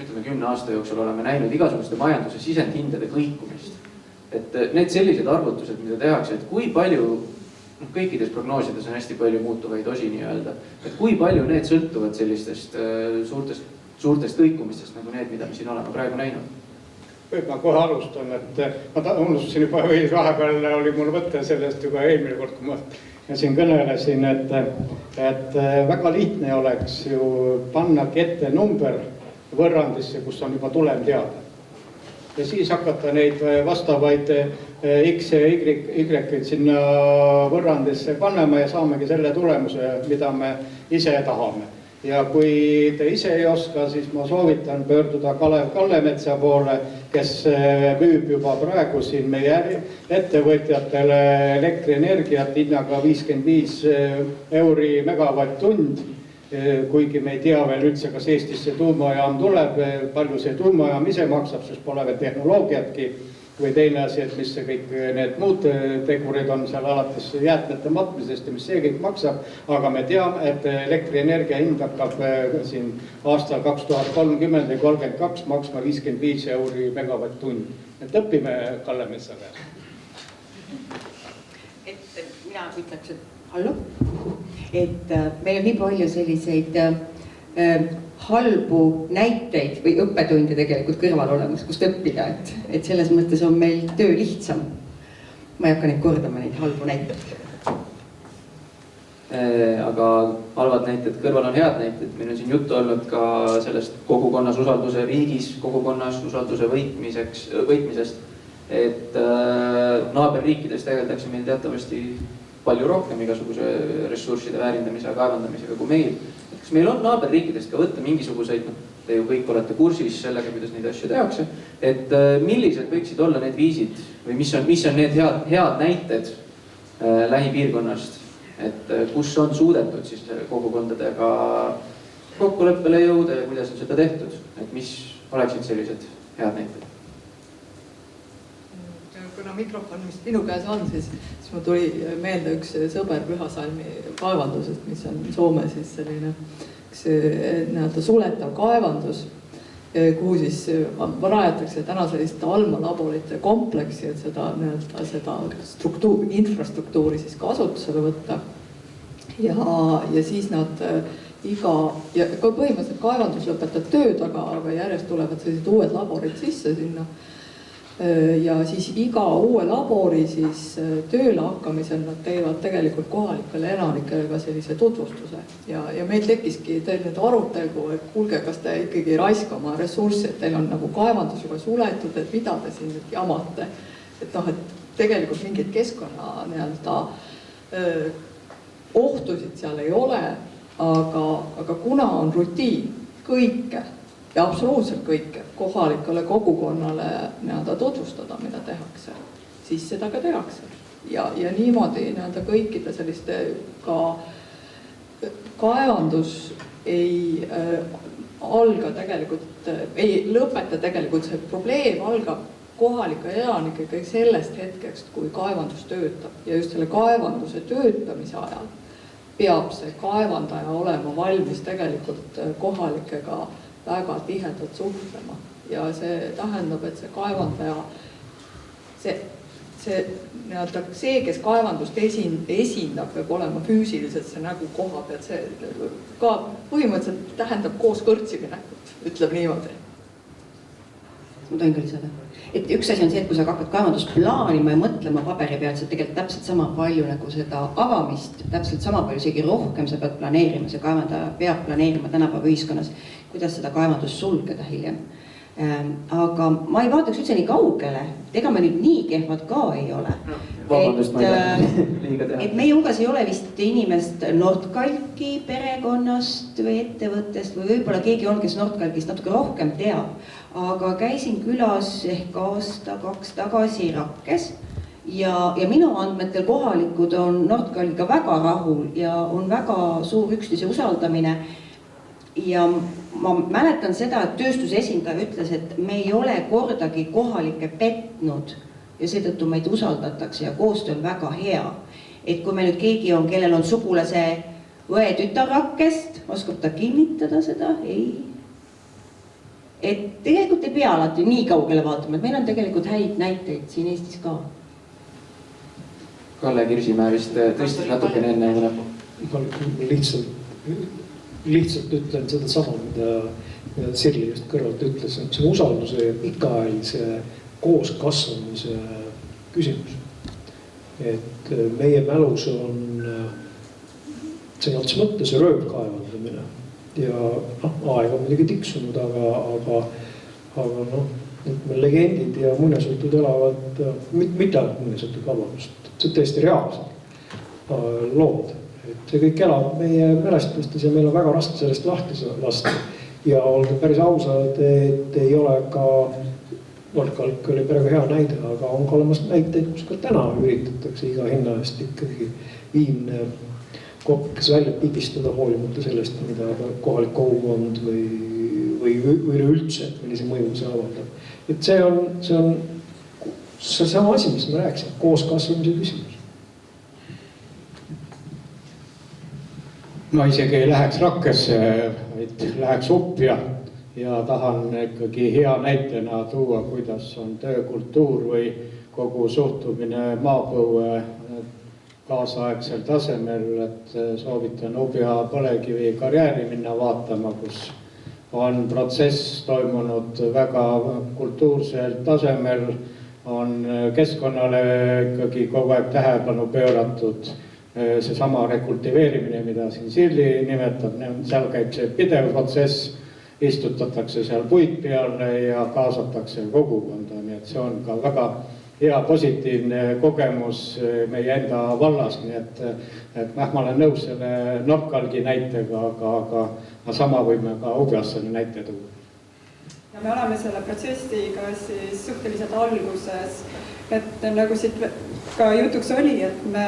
10 aasta jooksul oleme näinud igasuguste majanduse sisendhindade kõikumist. Et need sellised arvutused, mida tehakse, et kui palju, kõikides prognoosides on hästi palju muutuvaid osi nii-öelda, et kui palju need sõltuvad sellistest suurtest kõikumistest, nagu need, mida me siin oleme praegu näinud? Ma kohe alustan, et ma unustasin juba vahepeal oli mul võtta sellest juba eelmine kord, kui ma siin kõnelesin, et väga lihtne oleks ju panna ette number võrrandisse, kus on juba tulem teada. Ja siis hakata neid vastavaid X ja Y sinna võrrandisse panema ja saamegi selle tulemuse, mida me ise tahame. Ja kui te ise ei oska, siis ma soovitan pöörduda Kalev Kallemetsa poole, kes müüb juba praegu siin meie ettevõtjatele elektrienergiat hinnaga 55 euri megavatt-tund. Kuigi me ei tea veel üldse, kas Eestisse tuumajaam tuleb, palju see tuumajaam ise maksab, sest pole veel tehnoloogiatki. või teine asi, et mis see kõik need muud tegurid on seal alates jäätmete matmisest ja mis see kõik maksab. Aga me teame, et elektrienergia hind hakkab siin aastal 2030 või 32 maksma 55 euri megavatt-tund. Et õpime Kalle Metsaga. Et mina ütleks, et hallo, et meil on nii palju selliseid halbu näiteid või õppetunde tegelikult kõrval olemas, kust õppida, et selles mõttes on meil töö lihtsam. Ma ei hakka neid kordama, neid halbu näiteid. Aga halvad näited, kõrval on head näited. Meil on siin juttu olnud ka sellest kogukonnas usalduse riigis, kogukonnas usalduse võitmisest. Et naaberriikides tegeldakse meil teatavasti palju rohkem igasuguse ressursside väärindamise ja kaevandamisega kui meil. Kas meil on naaberriikidest ka võtta mingisuguseid, te ju kõik olete kursis sellega, kuidas neid asju tehakse, et millised võiksid olla need viisid või mis on need head näited lähipiirkonnast, et kus on suudetud siis kogukondadega kokkuleppele jõuda ja kuidas on seda tehtud, et mis oleksid sellised head näited? Kuna mikrofon vist minu käes on, siis mul tuli meelde üks sõber Pühasalmi kaevandusest, mis on Soome siis selline nii-öelda suletav kaevandus, kuhu siis rajatakse täna sellist almalaborite kompleksi, et seda infrastruktuuri siis kasutusele võtta. Ja siis nad põhimõtteliselt kaevandus lõpetab tööd, aga järjest tulevad sellised uued laborid sisse sinna. Ja siis iga uue labori siis tööle hakkamisel nad teevad tegelikult kohalikele elanikele ka sellise tutvustuse. Ja meil tekkiski teil nüüd arutelu, et kuulge, kas te ikkagi ei raiska oma ressurssi, et teil on nagu kaevandus juba suletud, et mida te siin nüüd jamate. Et tegelikult mingid keskkonna ohtusid seal ei ole, aga kuna on rutiin kõike, ja absoluutselt kõike kohalikele kogukonnale tutvustada, mida tehakse, siis seda ka tehakse. Ja niimoodi kõikide selliste ka kaevandus ei alga tegelikult, ei lõpeta tegelikult, see probleem algab kohalike elanikega sellest hetkest, kui kaevandus töötab. Ja just selle kaevanduse töötamise ajal peab see kaevandaja olema valmis tegelikult kohalikega väga tihedalt suhtlema ja see tähendab, et see kaevandaja, see, kes kaevandust esindab, peab olema füüsiliselt see nägu koha pealt, see ka põhimõtteliselt tähendab koos kõrtsi minekut, ütleb niimoodi. Ma tohin küll seda. Et üks asi on see, et kui sa hakkad kaevandust plaanima ja mõtlema paberi pealt, see tegelikult täpselt sama palju nagu seda avamist, täpselt sama palju, isegi rohkem sa pead planeerima, see kaevandaja peab planeerima tänapäeva ühiskonnas, kuidas seda kaevandust sulgeda hiljem. Aga ma ei vaataks üldse nii kaugele, ega me nüüd nii kehvad ka ei ole. Vabandust, ma ei taha liiga teha. Et meie hulgas ei ole vist inimest Nordkalki perekonnast või ettevõttest või võib-olla keegi on, kes Nordkalkist natuke rohkem teab. Aga käisin külas ehk aasta-kaks tagasi Rakkes ja minu andmetel kohalikud on Nordkalkiga väga rahul ja on väga suur üksteise usaldamine. Ja ma mäletan seda, et tööstuse esindaja ütles, et me ei ole kordagi kohalikke petnud ja seetõttu meid usaldatakse ja koostöö on väga hea. Et kui meil nüüd keegi on, kellel on sugulase õe tütar Rakkest, oskab ta kinnitada seda? Ei. Et tegelikult ei pea alati nii kaugele vaatama, et meil on tegelikult häid näiteid siin Eestis ka. Kalle Kirsimäe vist tõstis natukene enne mõne. Lihtsalt ütlen seda sama, mida Sirli just kõrvalt ütles, et see usalduse ja pikaajalise kooskasvamise küsimus. Et meie mälus on sõna otseses mõttes röövkaevandamine ja aeg on muidugi tiksunud, aga need legendid ja muinasjutud elavad, mitte ainult muinasjutud, vabandust, see tõesti reaalsed lood. Et see kõik elab meie mälestustes ja meil on väga raske sellest lahti lasta. Ja olge päris ausad, et ei ole ka, Nordkalk oli praegu hea näide, aga on ka olemas näiteid, kus ka täna üritatakse iga hinna eest ikkagi viimne kopp, kes välja pigistada hoolimata sellest, mida kohalik kogukond või üleüldse, millise mõju see avaldab. Et see on see on sama asi, mis me rääkisime, kooskasvamise küsimus. Ma isegi ei läheks Rakkesse, vaid läheks Upja ja tahan ikkagi hea näitena tuua, kuidas on töökultuur või kogu suhtumine maapõue kaasaegsel tasemel, et soovitan Upja põlevkivi karjääri minna vaatama, kus on protsess toimunud väga kultuursel tasemel, on keskkonnale ikkagi kogu aeg tähelepanu pööratud. Seesama rekultiveerimine, mida siin Sirli nimetab, seal käib see pidev protsess, istutatakse seal puid peale ja kaasatakse kogukonda, nii et see on ka väga hea positiivne kogemus meie enda vallas, nii et ma olen nõus selle Nopkalgi näitega, aga sama võime ka Upjas selle näite tuua. Ja me oleme selle protsessiga siis suhteliselt alguses, et nagu siit ka jutuks oli, et me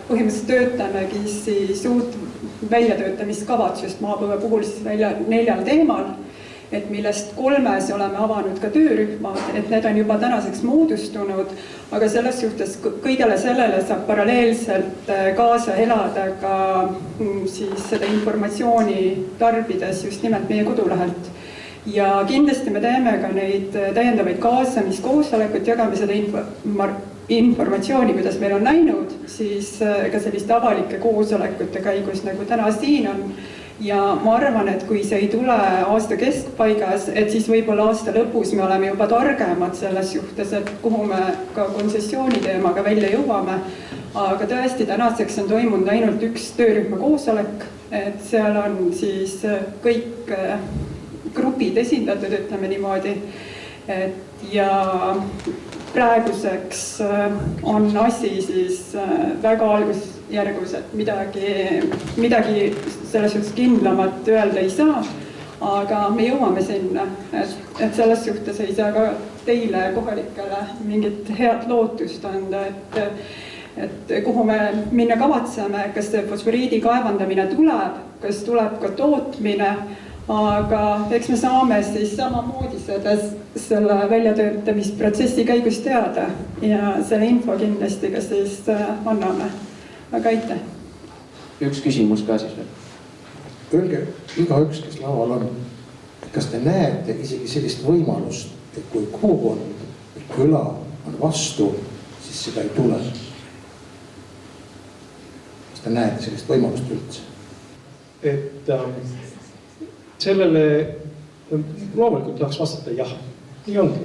põhimõtteliselt töötamegi siis uut väljatöötamiskavatsust maapõue puhul siis välja 4 teemal, et millest 3 oleme avanud ka töörühmad, et need on juba tänaseks moodustunud, aga selles suhtes kõigele sellele saab paralleelselt kaasa elada ka siis seda informatsiooni tarbides just nimelt meie kodulehelt. Ja kindlasti me teeme ka neid täiendavaid kaasamiskoosolekut, jagame seda informatsiooni, kuidas meil on näinud, siis ka selliste avalike koosolekute käigus, nagu täna siin on. Ja ma arvan, et kui see ei tule aasta keskpaigas, et siis võib-olla aasta lõpus me oleme juba targemad selles suhtes, et kuhu me ka kontsessiooni teemaga välja jõuame. Aga tõesti, tänaseks on toimunud ainult üks töörühma koosolek, et seal on siis kõik grupid esindatud, ütleme niimoodi. Ja praeguseks on asi siis väga algusjärgus, et midagi selles suhtes kindlamalt öelda ei saa, aga me jõuame sinna, et selles suhtes ei saa ka teile kohalikele mingit head lootust anda, et kuhu me minna kavatseme, kas see fosforiidi kaevandamine tuleb, kas tuleb ka tootmine, aga eks me saame siis samamoodi selle väljatöötamisprotsessi käigus teada ja selle info kindlasti ka siis anname. Aga aitäh. Üks küsimus ka siis veel. Öelge igaüks, kes laval on, kas te näete isegi sellist võimalust, et kui kogukond või küla on vastu, siis seda ei tule? Kas te näete sellist võimalust üldse? Et sellele loomulikult tahaks vastata jah, nii ongi.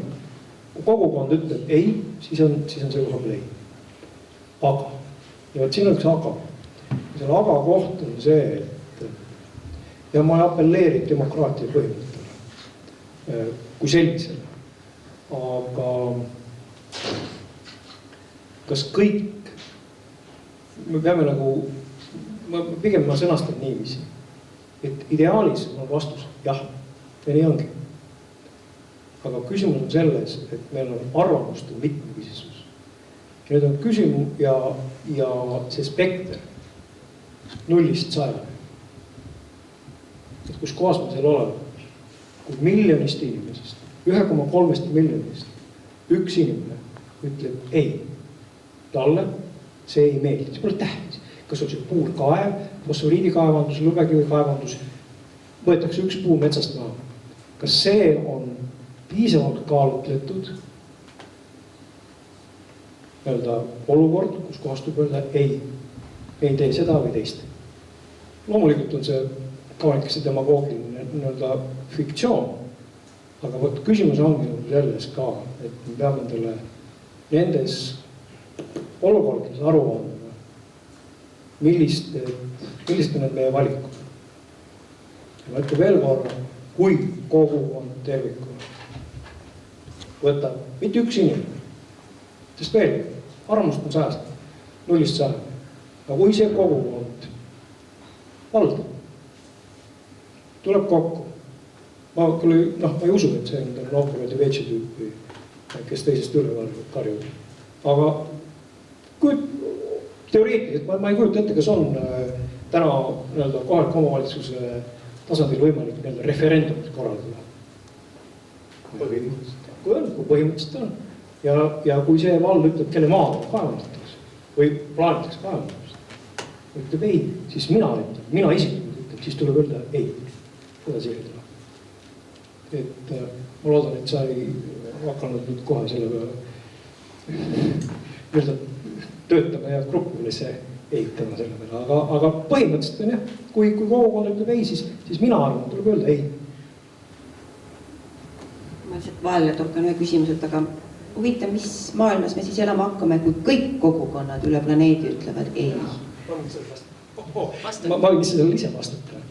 Kui kogukond ütleb ei, siis on see usab ei. Aga, ja siin on üks aga. Selle aga koht on see, et ja ma apelleerin demokraatia põhimõttele kui sellisele. Aga kas kõik, me peame nagu, pigem ma sõnastan niiviisi, et ideaalis on vastus jah, ja nii ongi. Aga küsimus on selles, et meil on arvamuste mitmekesisus. Ja nüüd on küsimus ja see spekter 0-100. Et kus kohas me seal oleme, kui miljonist inimesest, 1,3 miljonist, üks inimene ütleb ei, talle see ei meeldi, see pole tähtis. Kas on see puurkaev, fosforiidikaevandus, lubekivikaevandus, võetakse üks puu metsast maha. Kas see on piisavalt kaalutletud olukord, kus kohast võib öelda ei tee seda või teist. Loomulikult on see kaunikese demagoogiline fiktsioon, aga küsimus ongi selles ka, et me peame endale nendes olukordades aru andma, millised on need meie valikud. Ma ütlen veel korra, kui kogukond tervikuna võtab mitte üks inimene, sest veel, arvamust on 100, 0-100, aga kui see kogukond valdab, tuleb kokku, ma ei usu, et see on Novgorodi Vetši tüüpi, kes teisest üle karjub, aga kui teoreetiliselt, ma ei kujuta ette, kas on täna kohaliku omavalitsuse tasandil võimalik referendumit korraldada. Kui põhimõtteliselt on. ja kui see vald ütleb, kelle maad kaevandatakse või plaanitakse kaevandamist, ütleb ei, siis mina isiklikult ütleb, siis tuleb öelda ei, kuidas ei tule. Et ma loodan, et sa ei hakanud nüüd kohe selle peale töötama ja gruppilise eitama selle peale, aga põhimõtteliselt on jah, kui kogukond ütleb ei, siis mina arvan, tuleb öelda ei. Ma lihtsalt vahele torkan ühe küsimuselt, aga huvitav, mis maailmas me siis elama hakkame, kui kõik kogukonnad üle planeedi ütlevad ei? Ma võin seda ise vastata.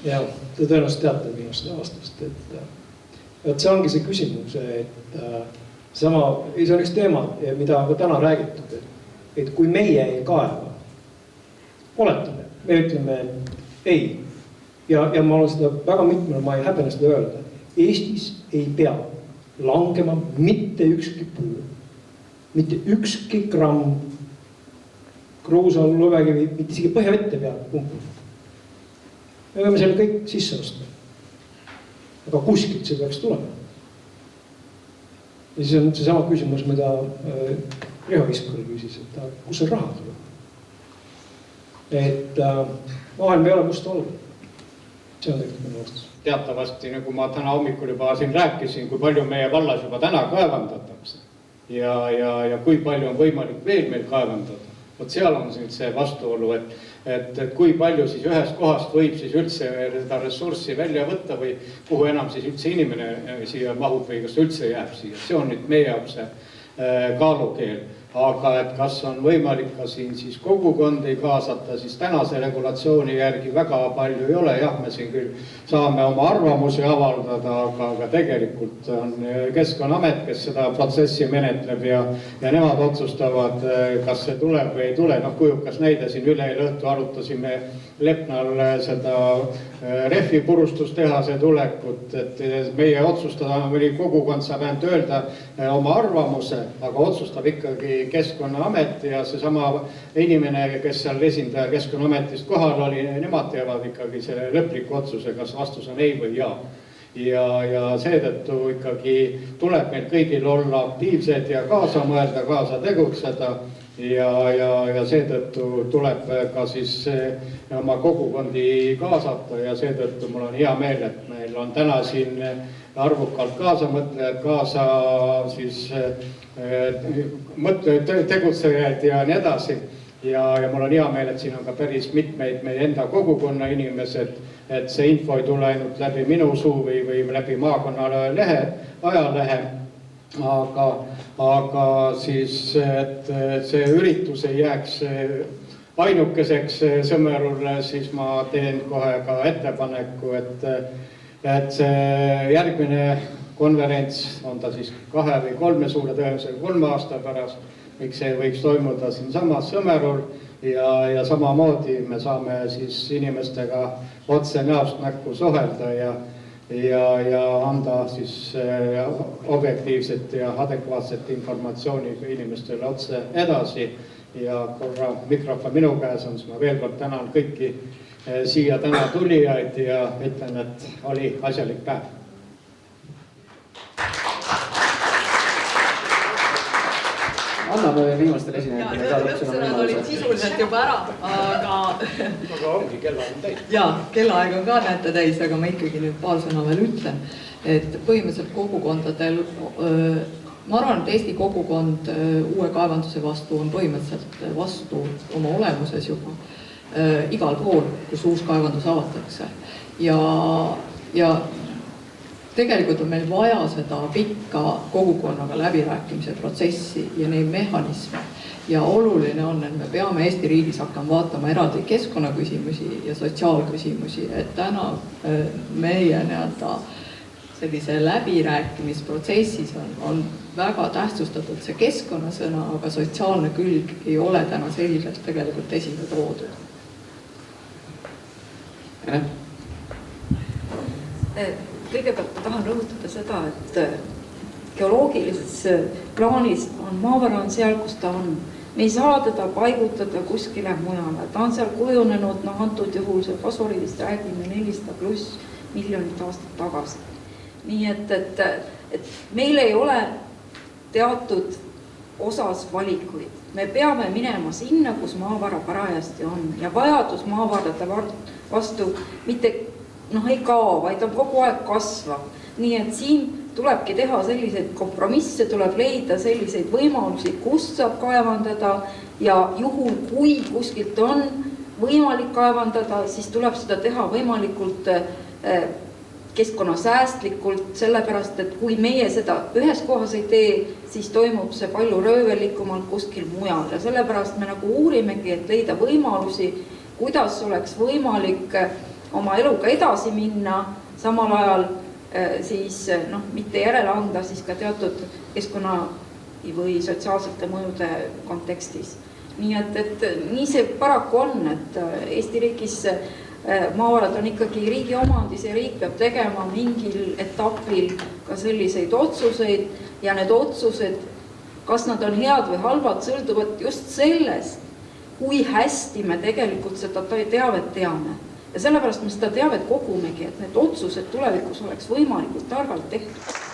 Ja te tõenäoliselt teate minust seda vastust, et see ongi see küsimus, et see on üks teema, mida ka täna räägitud, et kui meie ei kaeva, oletame, me ütleme ei, ja ma olen seda väga mitmel, ma ei häbene seda öelda, Eestis ei pea langema mitte ükski puu, mitte ükski gramm kruusa, lõvekivi, mitte isegi põhjavette peab pumpuma. Me võime selle kõik sisse osta. Aga kuskilt see peaks tulema. Ja siis on see sama küsimus, mida Riho Viskuri küsis, et kus on raha tuleb. Et maailm ei ole must olla. See on tegelikult minu vastus. Teatavasti, nagu ma täna hommikul juba siin rääkisin, kui palju meie vallas juba täna kaevandatakse ja kui palju on võimalik veel meil kaevandada. Vot seal on see vastuolu, et kui palju siis ühest kohast võib siis üldse seda ressurssi välja võtta või kuhu enam siis üldse inimene siia mahub või kas üldse jääb siia. See on nüüd meie jaoks kaalukeel. Aga et kas on võimalik ka siin siis kogukondi kaasata, siis tänase regulatsiooni järgi väga palju ei ole. Jah, me siin küll saame oma arvamusi avaldada, aga tegelikult on Keskkonnaamet, kes seda protsessi menetleb ja nemad otsustavad, kas see tuleb või ei tule. Kujukas näide siin üleeile õhtu arutasime Lepnal seda rehvi purustustehase tulekut, et meie otsustada, mõni kogukond saab ainult öelda oma arvamuse, aga otsustab ikkagi Keskkonnaamet ja seesama inimene, kes seal esindaja Keskkonnaametist kohal oli, nemad teevad ikkagi selle lõpliku otsuse, kas vastus on ei või jaa. Ja seetõttu ikkagi tuleb meil kõigil olla aktiivsed ja kaasa mõelda, kaasa tegutseda ja seetõttu tuleb ka siis oma kogukondi kaasata ja seetõttu mul on hea meel, et meil on täna siin arvukalt kaasamõtlejad, kaasa siis tegutsejaid ja nii edasi. Ja mul on hea meel, et siin on ka päris mitmeid meie enda kogukonna inimesed, et see info ei tule ainult läbi minu suu või läbi maakonna ajalehe, aga siis, et see üritus ei jääks ainukeseks Sõmerule, siis ma teen kohe ka ettepaneku, et see järgmine konverents, on ta siis 2 või 3 suure tõenäosusega 3 aasta pärast, miks see võiks toimuda siin samas Sõmerul ja samamoodi me saame siis inimestega otse näost näkku suhelda ja anda siis objektiivset ja adekvaatset informatsiooni inimestele otse edasi ja korra mikrofon minu käes on, siis ma veel kord tänan kõiki siia täna tulijaid ja ütlen, et oli asjalik päev. Anname viimastele esinejatele ka lõppsõnad olid sisuliselt juba ära, aga ongi kellaaeg on täis. Jaa, kellaaeg on ka näete täis, aga ma ikkagi nüüd paar sõna veel ütlen, et põhimõtteliselt kogukondadel, ma arvan, et Eesti kogukond uue kaevanduse vastu on põhimõtteliselt vastu oma olemuses juba igal pool, kus uus kaevandus avatakse ja tegelikult on meil vaja seda pikka kogukonnaga läbirääkimise protsessi ja neid mehhanisme. Ja oluline on, et me peame Eesti riigis hakkama vaatama eraldi keskkonnaküsimusi ja sotsiaalküsimusi, et täna meie sellise läbirääkimisprotsessis on väga tähtsustatud see keskkonnasõna, aga sotsiaalne külg ei ole täna selgelt tegelikult esile toodud. Kõigepealt ma tahan rõhutada seda, et geoloogilises plaanis on maavara on seal, kus ta on. Me ei saa teda paigutada kuskile mujale. Ta on seal kujunenud, antud juhul see fosforiidist räägime 400+ miljonit aastat tagasi. Nii et meil ei ole teatud osas valikuid. Me peame minema sinna, kus maavara parajasti on ja vajadus maavarade vastu mitte ei kao, vaid on kogu aeg kasvav. Nii et siin tulebki teha selliseid kompromisse, tuleb leida selliseid võimalusi, kust saab kaevandada ja juhul, kui kuskilt on võimalik kaevandada, siis tuleb seda teha võimalikult keskkonnasäästlikult, sellepärast, et kui meie seda ühes kohas ei tee, siis toimub see palju röövelikumalt kuskil mujal ja sellepärast me nagu uurimegi, et leida võimalusi, kuidas oleks võimalik oma eluga edasi minna, samal ajal siis mitte järele anda siis ka teatud keskkonna või sotsiaalsete mõjude kontekstis. Nii et nii see paraku on, et Eesti riigis maavarad on ikkagi riigi omandis ja riik peab tegema mingil etapil ka selliseid otsuseid ja need otsused, kas nad on head või halvad, sõltuvad just sellest, kui hästi me tegelikult seda teavet teame. Ja sellepärast me seda teavet kogumegi, et need otsused tulevikus oleks võimalikult targalt tehtud.